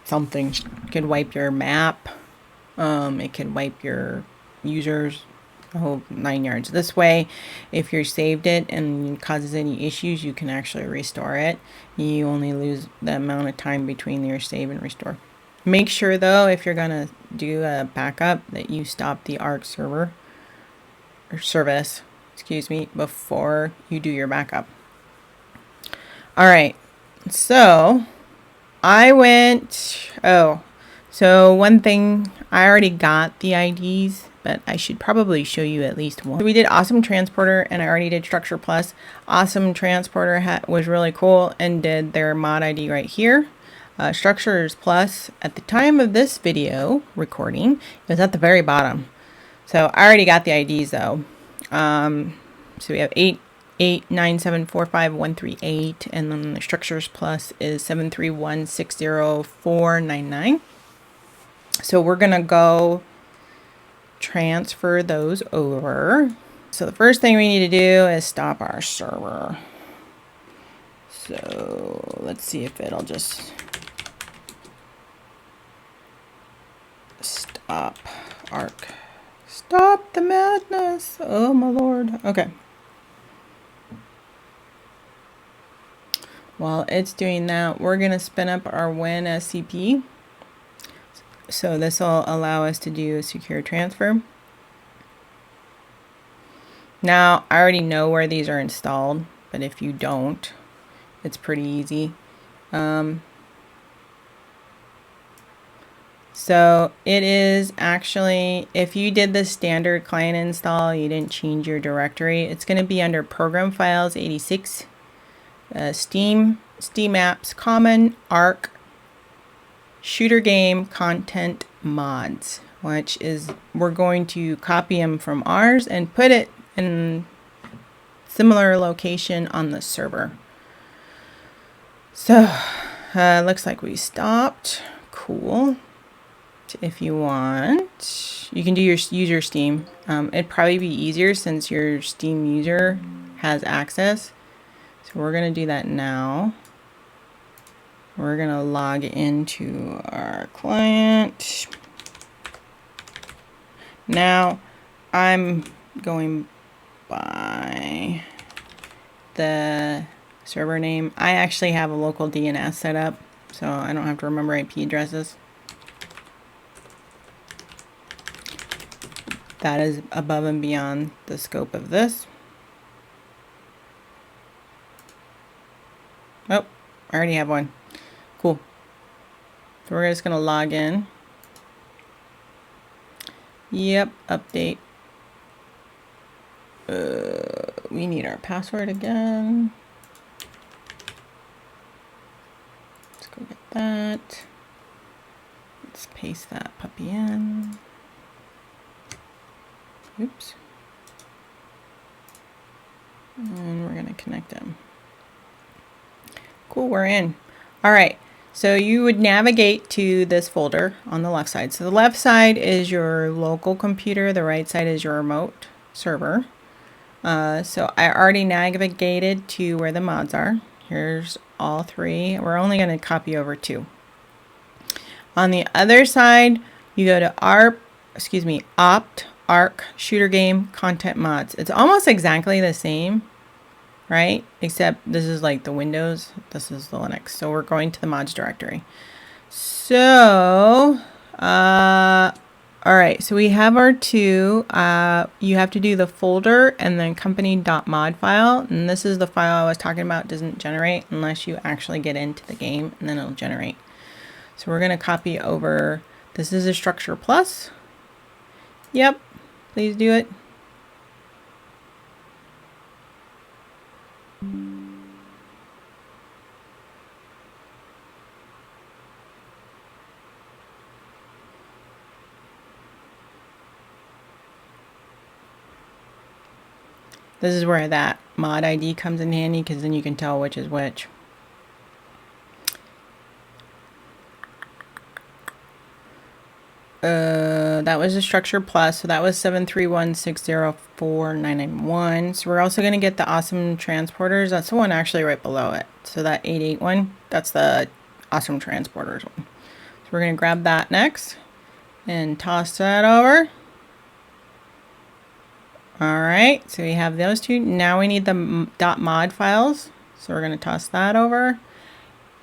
something. It could wipe your map, it could wipe your users, the whole 9 yards. This way, if you saved it and it causes any issues, you can actually restore it. You only lose the amount of time between your save and restore. Make sure though, if you're gonna do a backup, that you stop the Ark server or service, excuse me, before you do your backup. All right, so I went, so one thing, I already got the IDs, but I should probably show you at least one. So we did Awesome Transporter, and I already did Structure Plus. Awesome Transporter was really cool and did their mod ID right here. Structures Plus, at the time of this video recording, it was at the very bottom. So I already got the IDs though. So we have 889745138, and then the Structures Plus is 731604999. So we're gonna go transfer those over. So the first thing we need to do is stop our server. So let's see if it'll just stop Ark. Stop the madness. Oh my lord. Okay. While it's doing that, we're going to spin up our WinSCP. So this will allow us to do a secure transfer. Now, I already know where these are installed, but if you don't, it's pretty easy. So it is actually, if you did the standard client install, you didn't change your directory, it's going to be under Program Files 86, Steam Apps, Common, Ark, Shooter Game, Content Mods, which is, we're going to copy them from ours and put it in similar location on the server. So looks like we stopped. Cool. If you want, you can do your user Steam. It'd probably be easier since your Steam user has access. So we're going to do that now. We're going to log into our client. Now I'm going by the server name. I actually have a local DNS set up, so I don't have to remember IP addresses. That is above and beyond the scope of this. Oh, I already have one. Cool. So we're just going to log in. Yep, update. We need our password again. Let's go get that. Let's paste that puppy in. Oops. And we're going to connect them. Cool, we're in. All right, so you would navigate to this folder on the left side. So the left side is your local computer, the right side is your remote server. So I already navigated to where the mods are. Here's all three. We're only going to copy over 2. On the other side, you go to Ark opt Ark shooter game content mods. It's almost exactly the same, right? Except this is like the Windows, this is the Linux. So we're going to the mods directory. So, all right, so we have our two. You have to do the folder and then company.mod file. And this is the file I was talking about. It doesn't generate unless you actually get into the game, and then it'll generate. So we're going to copy over. This is a structure plus. Yep, please do it. This is where that mod ID comes in handy, because then you can tell which is which. That was a structure plus, so that was 731604991. So we're also going to get the awesome transporters. That's the one actually right below it. So that 881, that's the awesome transporters one. So we're going to grab that next and toss that over. All right, so we have those two. Now we need the .mod files. So we're going to toss that over.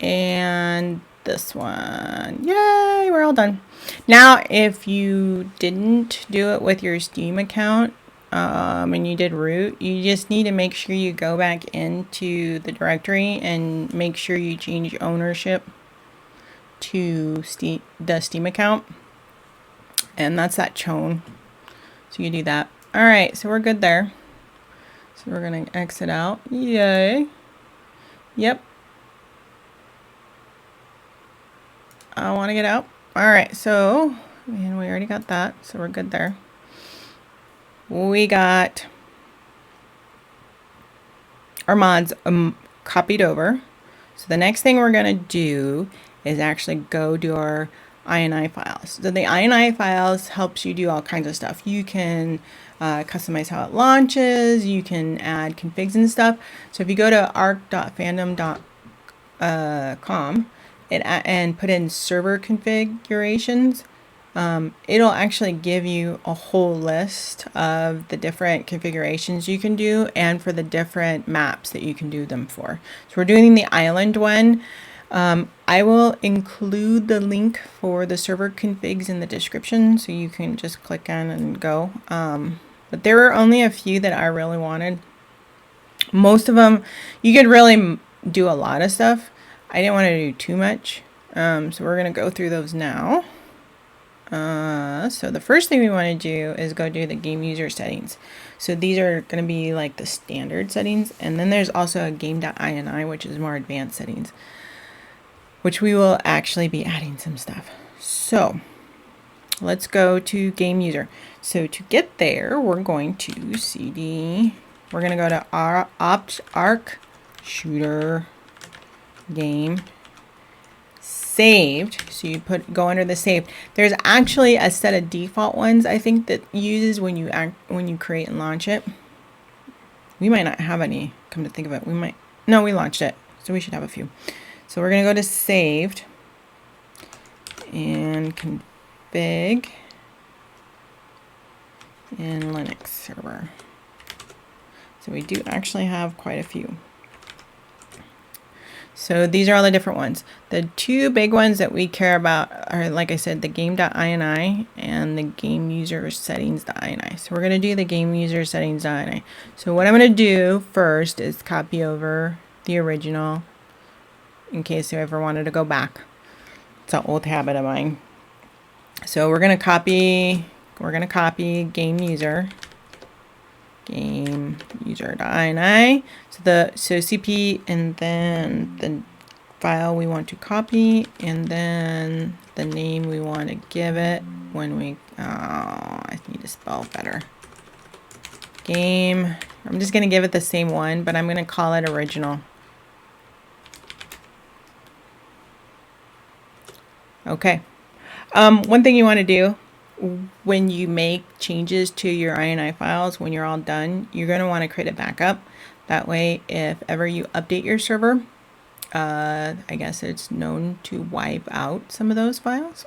And this one. Yay, we're all done. Now, if you didn't do it with your Steam account and you did root, you just need to make sure you go back into the directory and make sure you change ownership to the Steam account. And that's that chone. So you do that. All right, so we're good there. So we're going to exit out. Yay. Yep. I want to get out. All right, so, and we already got that, so we're good there. We got our mods copied over. So the next thing we're going to do is actually go do our INI files. So the INI files helps you do all kinds of stuff. You can customize how it launches. You can add configs and stuff. So if you go to ark.fandom.com and put in server configurations, it'll actually give you a whole list of the different configurations you can do and for the different maps that you can do them for. So we're doing the island one. I will include the link for the server configs in the description, so you can just click on and go. But there were only a few that I really wanted. Most of them, you could really do a lot of stuff. I didn't want to do too much, so we're going to go through those now. So the first thing we want to do is go do the game user settings. So these are going to be like the standard settings, and then there's also a Game.ini, which is more advanced settings, which we will actually be adding some stuff. So let's go to game user. So to get there, we're going to cd, we're going to go to opt Ark shooter game saved. So you go under the saved. There's actually a set of default ones I think that uses when you create and launch it. We might not have any, come to think of it. We launched it, so we should have a few. So we're going to go to saved and config in Linux server. So we do actually have quite a few. So these are all the different ones. The two big ones that we care about are, like I said, the Game.ini and the GameUserSettings.ini. So we're going to do the GameUserSettings.ini. So what I'm going to do first is copy over the original in case you ever wanted to go back. It's an old habit of mine. So we're going to copy GameUser.ini. So CP, and then the file we want to copy, and then the name we want to give it when we, I need to spell better. Game, I'm just going to give it the same one, but I'm going to call it original. Okay. One thing you want to do when you make changes to your INI files, when you're all done, you're going to want to create a backup. That way, if ever you update your server, I guess it's known to wipe out some of those files.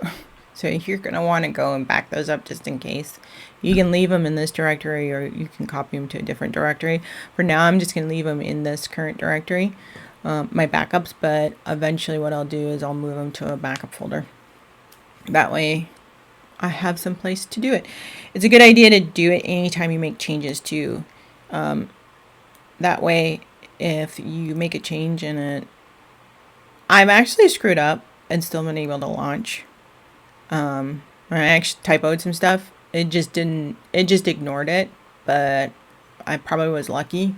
So you're going to want to go and back those up just in case. You can leave them in this directory, or you can copy them to a different directory. For now, I'm just going to leave them in this current directory, my backups, but eventually what I'll do is I'll move them to a backup folder. That way I have some place to do it. It's a good idea to do it anytime you make changes too. That way, if you make a change in it, I've actually screwed up and still been able to launch. I actually typoed some stuff. It just ignored it, but I probably was lucky.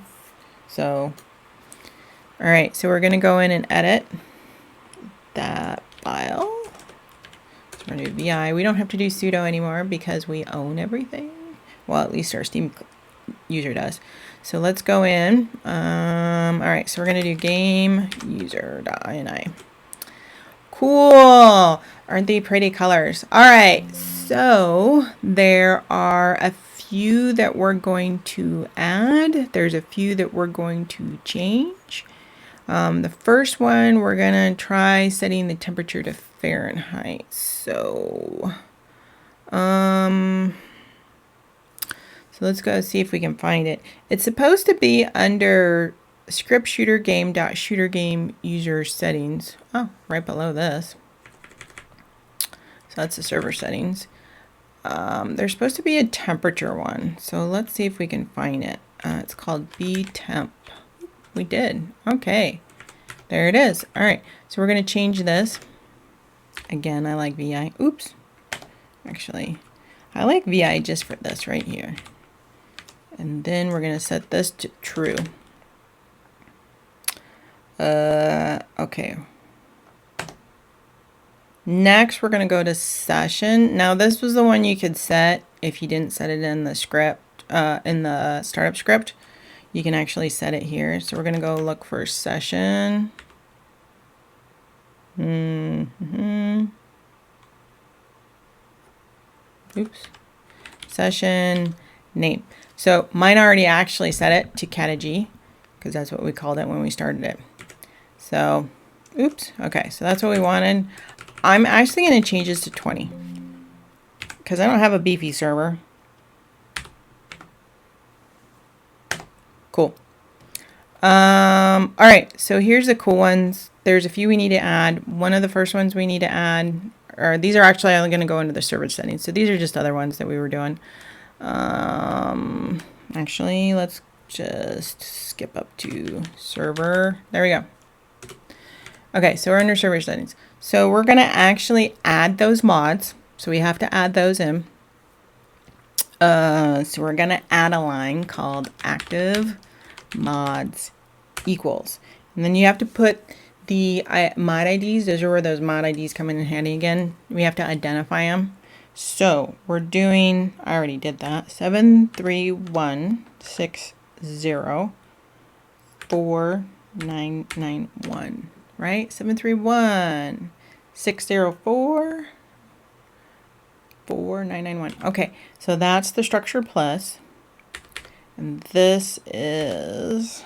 So, all right, so we're going to go in and edit that file. So we're going to do vi. We don't have to do sudo anymore because we own everything. Well, at least our Steam user does. So let's go in. All right, so we're going to do GameUser.ini. Cool. Aren't they pretty colors? All right, so there are a few that we're going to add. There's a few that we're going to change. The first one, we're going to try setting the temperature to Fahrenheit. So let's go see if we can find it. It's supposed to be under script shooter game.shooter game user settings. Oh, right below this. So that's the server settings. There's supposed to be a temperature one. So let's see if we can find it. It's called btemp. We did. Okay. There it is. All right. So we're going to change this. Again, I like VI. Oops. Actually, I like VI just for this right here. And then we're going to set this to true. Okay. Next, we're going to go to session. Now, this was the one you could set if you didn't set it in the script, in the startup script. You can actually set it here. So we're going to go look for session. Oops. Session name. So mine already actually set it to CatiG because that's what we called it when we started it. So, oops. Okay, so that's what we wanted. I'm actually going to change this to 20 because I don't have a beefy server. Cool. All right, so here's the cool ones. There's a few we need to add. One of the first ones we need to add, or these are actually only going to go into the server settings. So these are just other ones that we were doing. Actually, let's just skip up to server. There we go. Okay, so we're under server settings. So we're going to actually add those mods. So we have to add those in. So we're going to add a line called active mods equals. And then you have to put the mod IDs. Those are where those mod IDs come in handy again. We have to identify them. So we're doing, I already did that, 731604991, right? 731604491. Okay, so that's the structure plus. And this is,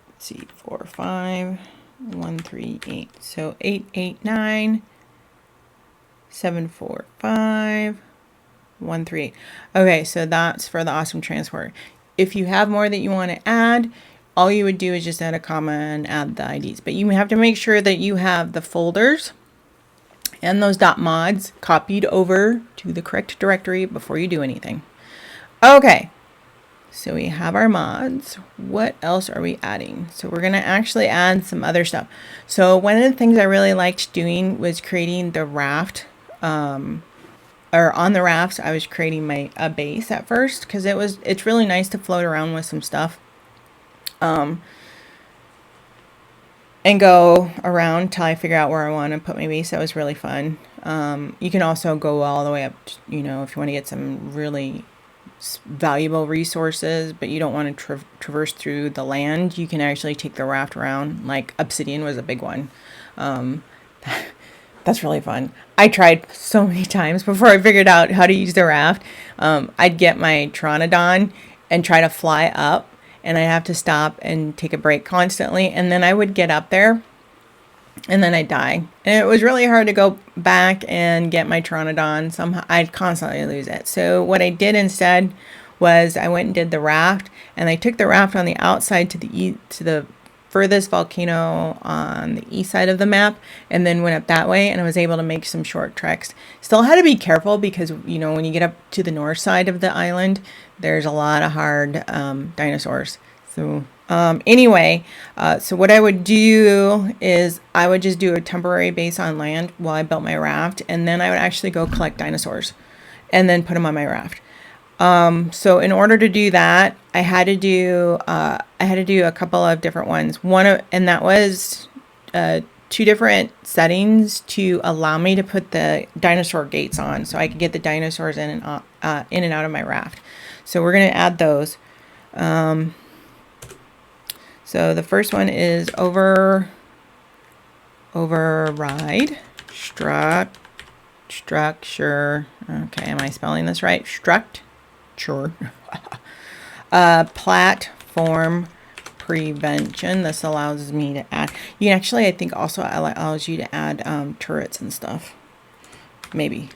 let's see, 45138. So 889745138. Okay, so that's for the awesome transport. If you have more that you want to add, all you would do is just add a comma and add the IDs. But you have to make sure that you have the folders and those .mods copied over to the correct directory before you do anything. Okay, so we have our mods. What else are we adding? So we're going to actually add some other stuff. So one of the things I really liked doing was creating the raft. Or on the rafts, I was creating a base at first because it's really nice to float around with some stuff. And go around till I figure out where I want to put my base. That was really fun. You can also go all the way up, if you want to get some really valuable resources, but you don't want to traverse through the land. You can actually take the raft around. Like obsidian was a big one. That's really fun. I tried so many times before I figured out how to use the raft. I'd get my Pteranodon and try to fly up, and I'd have to stop and take a break constantly. And then I would get up there and then I'd die. And it was really hard to go back and get my Pteranodon. Somehow I'd constantly lose it. So what I did instead was I went and did the raft, and I took the raft on the outside to the furthest volcano on the east side of the map, and then went up that way, and I was able to make some short treks. Still had to be careful because, you know, when you get up to the north side of the island, there's a lot of hard dinosaurs. So anyway, so what I would do is I would just do a temporary base on land while I built my raft, and then I would actually go collect dinosaurs and then put them on my raft. So in order to do that, I had to do a couple of different ones. And that was 2 different settings to allow me to put the dinosaur gates on, so I could get the dinosaurs in and out of my raft. So we're going to add those. So the first one is override structure. Okay, am I spelling this right? Structure. Platform prevention. This allows me to add. You can actually, I think, also allows you to add turrets and stuff. Maybe.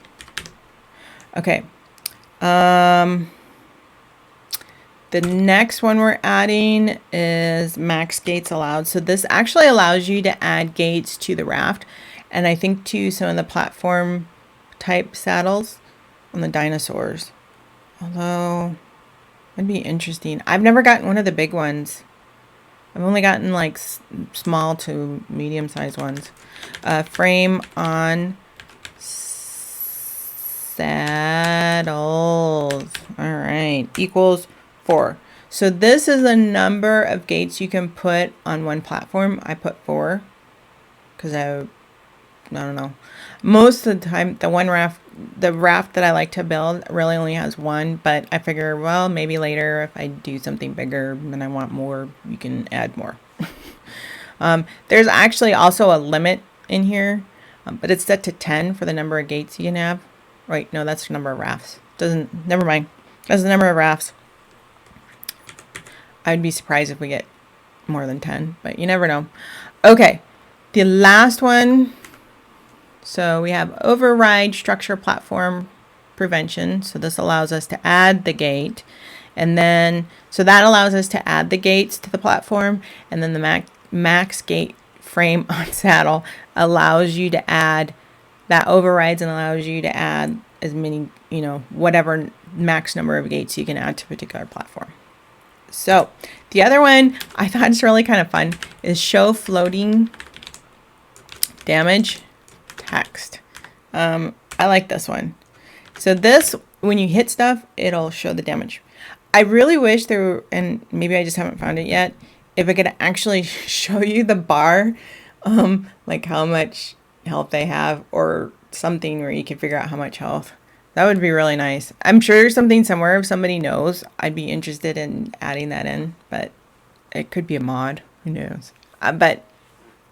Okay. The next one we're adding is max gates allowed. So this actually allows you to add gates to the raft, and I think to some of the platform type saddles on the dinosaurs. Although, it'd be interesting. I've never gotten one of the big ones. I've only gotten like small to medium sized ones. Frame on saddles. All right, equals 4. So this is the number of gates you can put on one platform. I put 4 because I don't know. Most of the time, the raft that I like to build really only has 1, but I figure, well, maybe later if I do something bigger and I want more, you can add more. There's actually also a limit in here, but it's set to 10 for the number of gates you can have. Right, no, that's the number of rafts. Never mind. That's the number of rafts. I'd be surprised if we get more than 10, but you never know. Okay, the last one. So we have override structure platform prevention. So this allows us to add the gate, and then so that allows us to add the gates to the platform, and then the MaxGateFrameOnSaddle allows you to add that overrides and allows you to add as many, you know, whatever max number of gates you can add to a particular platform. So the other one I thought is really kind of fun is ShowFloatingDamageText. I like this one. So this, when you hit stuff, it'll show the damage. I really wish there were, and maybe I just haven't found it yet, if it could actually show you the bar, like how much health they have or something where you can figure out how much health. That would be really nice. I'm sure there's something somewhere. If somebody knows, I'd be interested in adding that in, but it could be a mod. Who knows? But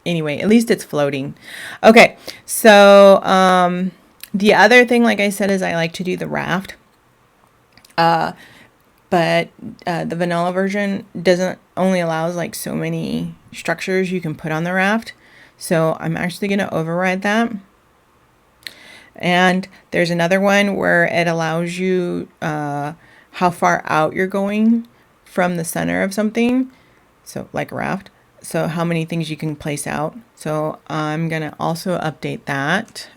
anyway, at least it's floating. Okay, so the other thing, like I said, is I like to do the raft. But the vanilla version doesn't only allows like so many structures you can put on the raft. So I'm actually going to override that. And there's another one where it allows you how far out you're going from the center of something. So like a raft. So how many things you can place out. So I'm going to also update that.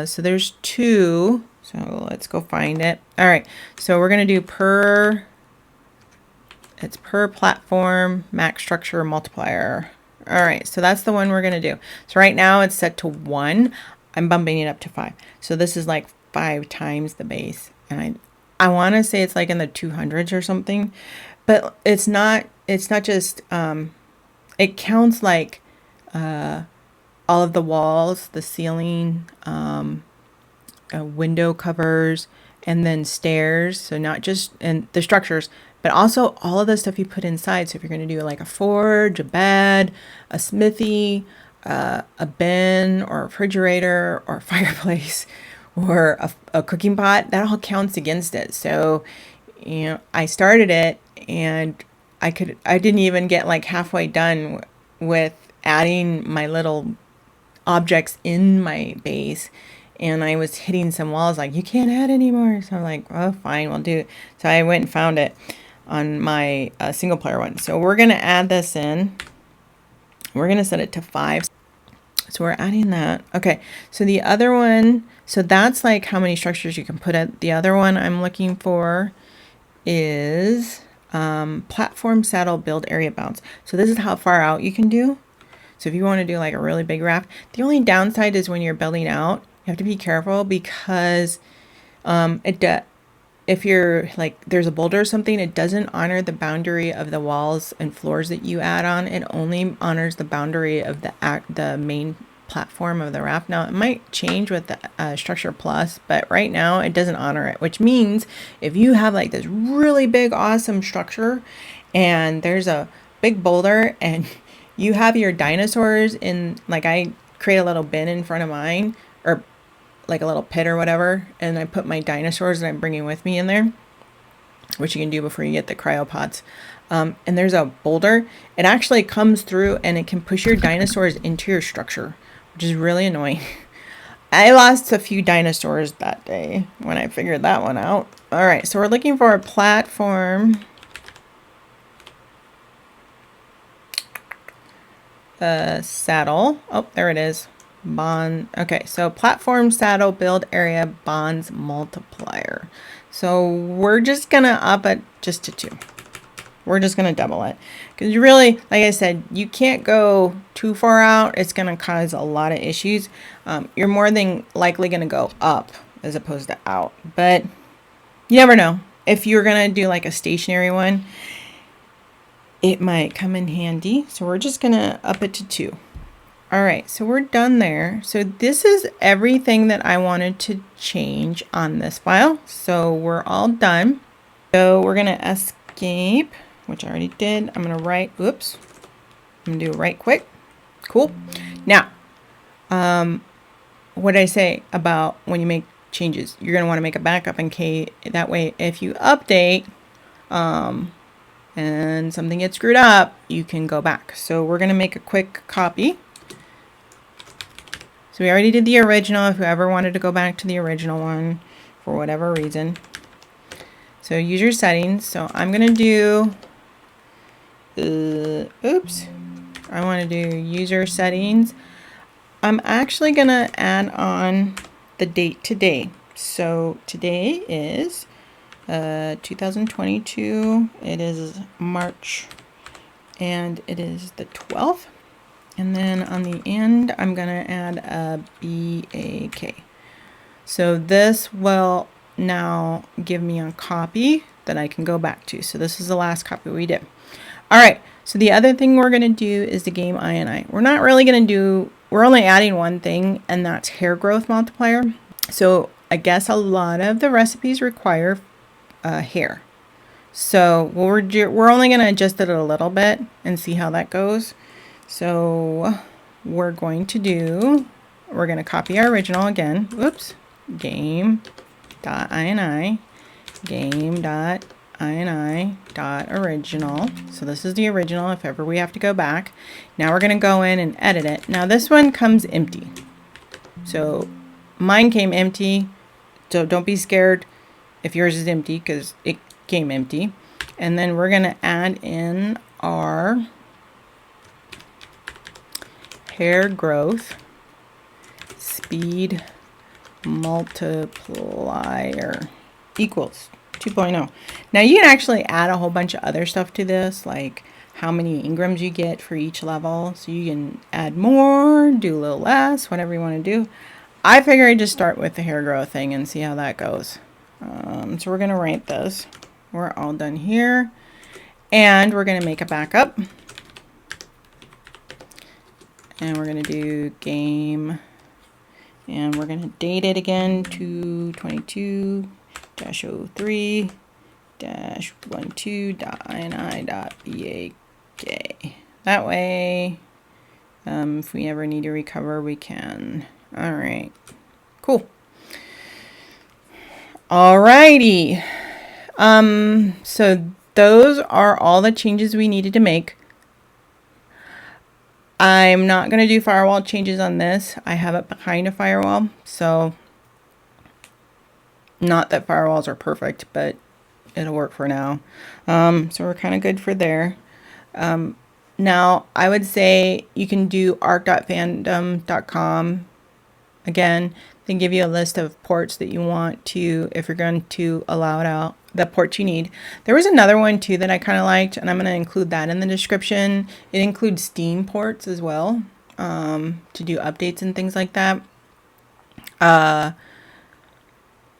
So there's 2. So let's go find it. All right. So we're going to do PerPlatformMaxStructureMultiplier. All right. So that's the one we're going to do. So right now it's set to 1. I'm bumping it up to 5. So this is like 5 times the base. And I want to say it's like in the 200s or something, but it's not just, it counts like, all of the walls, the ceiling, window covers, and then stairs. So not just and the structures, but also all of the stuff you put inside. So if you're going to do like a forge, a bed, a smithy, a bin or a refrigerator or a fireplace or a cooking pot, that all counts against it. So, you know, I started it and I didn't even get like halfway done with adding my little objects in my base, and I was hitting some walls like, you can't add anymore. So I'm like, oh, fine, we'll do it. So I went and found it on my single player one. So we're going to add this in. We're going to set it to 5. So we're adding that. Okay, so the other one, so that's like how many structures you can put in. The other one I'm looking for is PlatformSaddleBuildAreaBounds. So this is how far out you can do. So if you want to do like a really big raft, the only downside is when you're building out, you have to be careful because if you're like, there's a boulder or something, it doesn't honor the boundary of the walls and floors that you add on. It only honors the boundary of the main platform of the raft. Now it might change with the Structure Plus, but right now it doesn't honor it, which means if you have like this really big, awesome structure and there's a big boulder and you have your dinosaurs in, like I create a little bin in front of mine, or like a little pit or whatever, and I put my dinosaurs that I'm bringing with me in there, which you can do before you get the cryopods. And there's a boulder. It actually comes through and it can push your dinosaurs into your structure, which is really annoying. I lost a few dinosaurs that day when I figured that one out. All right, so we're looking for a platform. Saddle. Oh, there it is. Bond. Okay, so platform saddle build area bonds multiplier. So we're just gonna up it just to 2. We're just gonna double it because you really, like I said, you can't go too far out. It's gonna cause a lot of issues. You're more than likely gonna go up as opposed to out, but you never know. If you're gonna do like a stationary one, it might come in handy. So we're just gonna up it to 2. All right, so we're done there. So this is everything that I wanted to change on this file. So we're all done. So we're gonna escape, which I already did. I'm gonna write, oops. I'm gonna do right quick. Cool. Now, what did I say about when you make changes? You're gonna wanna make a backup in case, that way if you update, and something gets screwed up, you can go back. So we're gonna make a quick copy. So we already did the original, if you ever wanted to go back to the original one for whatever reason. So user settings. So I'm going to do, oops, I want to do user settings. I'm actually going to add on the date today. So today is 2022. It is March and it is the 12th. And then on the end, I'm going to add a BAK. So this will now give me a copy that I can go back to. So this is the last copy we did. All right. So the other thing we're going to do is the Game.ini. We're not really going to do, we're only adding one thing, and that's hair growth multiplier. So I guess a lot of the recipes require hair. So we're only going to adjust it a little bit and see how that goes. So we're going to copy our original again. Whoops. Game.ini. Game.ini.original. So this is the original if ever we have to go back. Now we're going to go in and edit it. Now this one comes empty. So mine came empty. So don't be scared if yours is empty because it came empty. And then we're going to add in our hair growth speed multiplier equals 2.0. Now you can actually add a whole bunch of other stuff to this, like how many engrams you get for each level. So you can add more, do a little less, whatever you want to do. I figure I just start with the hair growth thing and see how that goes. So we're going to rank this. We're all done here. And we're going to make a backup. And we're going to do game, and we're going to date it again to 22-03-12.ini.bak. That way, if we ever need to recover, we can. All right, cool. Alrighty. So those are all the changes we needed to make. I'm not going to do firewall changes on this. I have it behind a firewall, so not that firewalls are perfect, but it'll work for now. So we're kind of good for there. Now, I would say you can do ark.fandom.com. Again, they give you a list of ports that you want to, if you're going to allow it out, the ports you need. There was another one too that I kind of liked, and I'm going to include that in the description. It includes Steam ports as well, to do updates and things like that.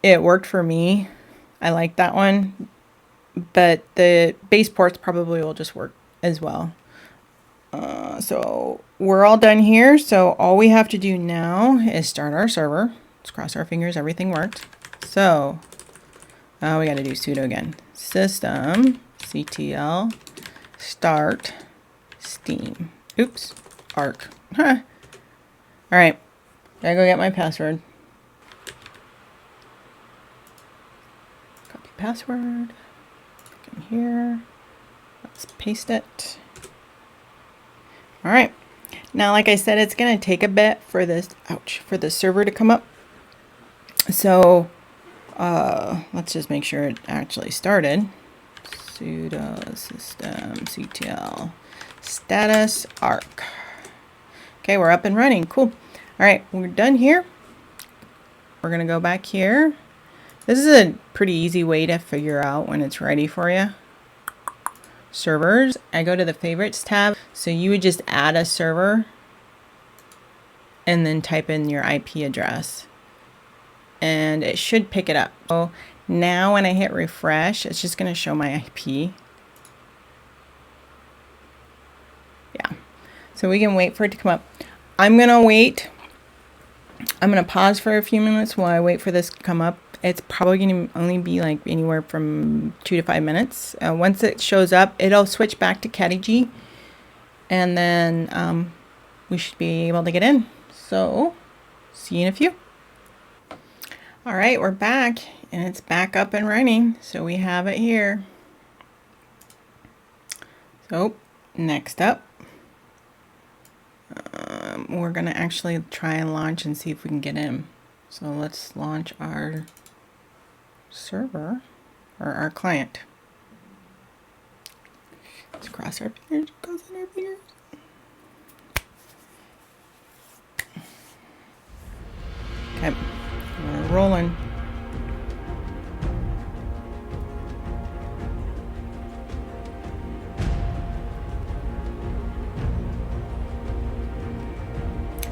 It worked for me. I like that one, but the base ports probably will just work as well. So we're all done here. So all we have to do now is start our server. Let's cross our fingers, everything worked. So we got to do sudo again. Systemctl start steam. Oops, Ark. All right, gotta go get my password. Copy password. Come here. Let's paste it. All right. Now, like I said, it's going to take a bit for this, for the server to come up. So let's just make sure it actually started. Sudo systemctl status ark. Okay, we're up and running. Cool. All right, we're done here. We're going to go back here. This is a pretty easy way to figure out when it's ready for you. Servers, I go to the favorites tab. So you would just add a server and then type in your IP address and it should pick it up. So now when I hit refresh, it's just going to show my IP. Yeah. So we can wait for it to come up. I'm going to wait. I'm going to pause for a few minutes while I wait for this to come up. It's probably going to only be like anywhere from 2 to 5 minutes. Once it shows up, it'll switch back to CatiG, and then we should be able to get in. So, see you in a few. All right, we're back, and it's back up and running. So we have it here. So, next up, we're going to actually try and launch and see if we can get in. So let's launch our server or our client. Let's cross our fingers, crossing our fingers. Okay, we're rolling.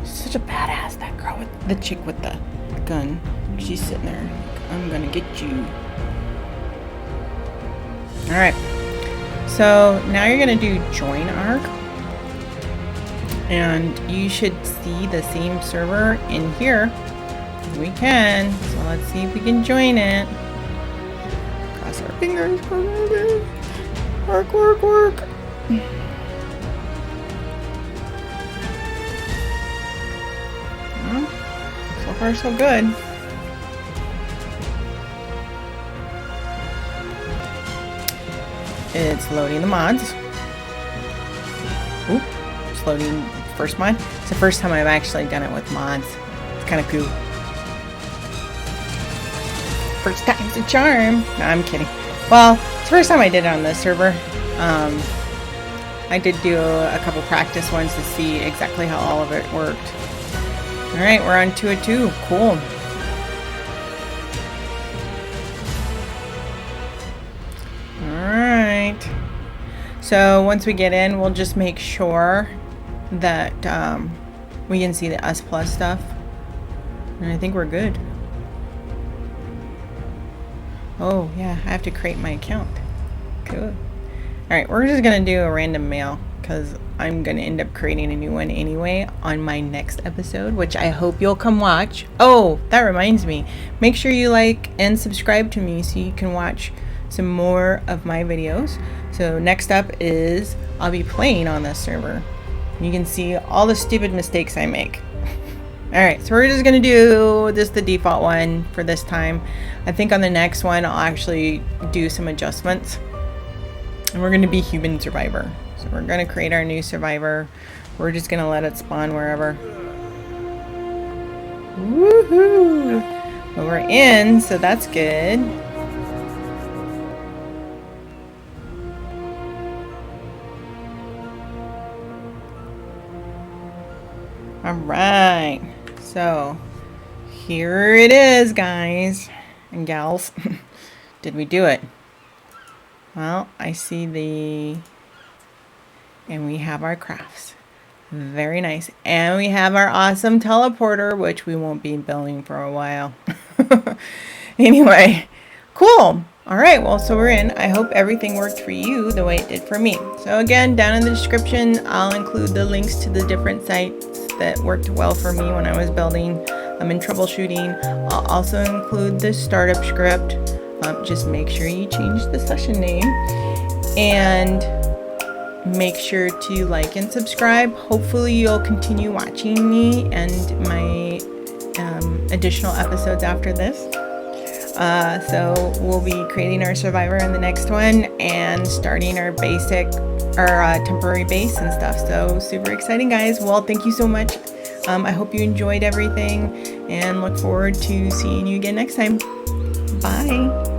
Such a badass, that girl with the chick with the gun. She's sitting there like, I'm gonna get you. All right, so now you're gonna do join Ark, and you should see the same server in here. We can, so let's see if we can join it. Cross our fingers, cross our fingers. Work, work, work. Well, so far so good. It's loading the mods. Oop, it's loading the first mod. It's the first time I've actually done it with mods. It's kind of cool. First time's a charm. No, I'm kidding. Well, it's the first time I did it on this server. I did do a couple practice ones to see exactly how all of it worked. Alright, we're on 202. Cool. Alright. So once we get in, we'll just make sure that we can see the S Plus stuff. And I think we're good. Oh, yeah, I have to create my account. Cool. Alright, we're just going to do a random mail because I'm going to end up creating a new one anyway on my next episode, which I hope you'll come watch. Oh, that reminds me. Make sure you like and subscribe to me so you can watch some more of my videos. So next up is I'll be playing on this server. You can see all the stupid mistakes I make. Alright, so we're just going to do just the default one for this time. I think on the next one I'll actually do some adjustments. And we're going to be human survivor. So we're going to create our new survivor. We're just gonna let it spawn wherever. Woohoo! But we're in, so that's good. Alright, so here it is, guys and gals. Did we do it? Well, I see and we have our crafts. Very nice. And we have our awesome teleporter, which we won't be building for a while. Anyway, cool. All right, well, so we're in. I hope everything worked for you the way it did for me. So again, down in the description, I'll include the links to the different sites that worked well for me when I was building in troubleshooting. I'll also include the startup script. Just make sure you change the session name. And make sure to like and subscribe. Hopefully you'll continue watching me and my additional episodes after this. So we'll be creating our survivor in the next one and starting our temporary base and stuff. So super exciting, guys. Well, thank you so much. I hope you enjoyed everything and look forward to seeing you again next time. Bye.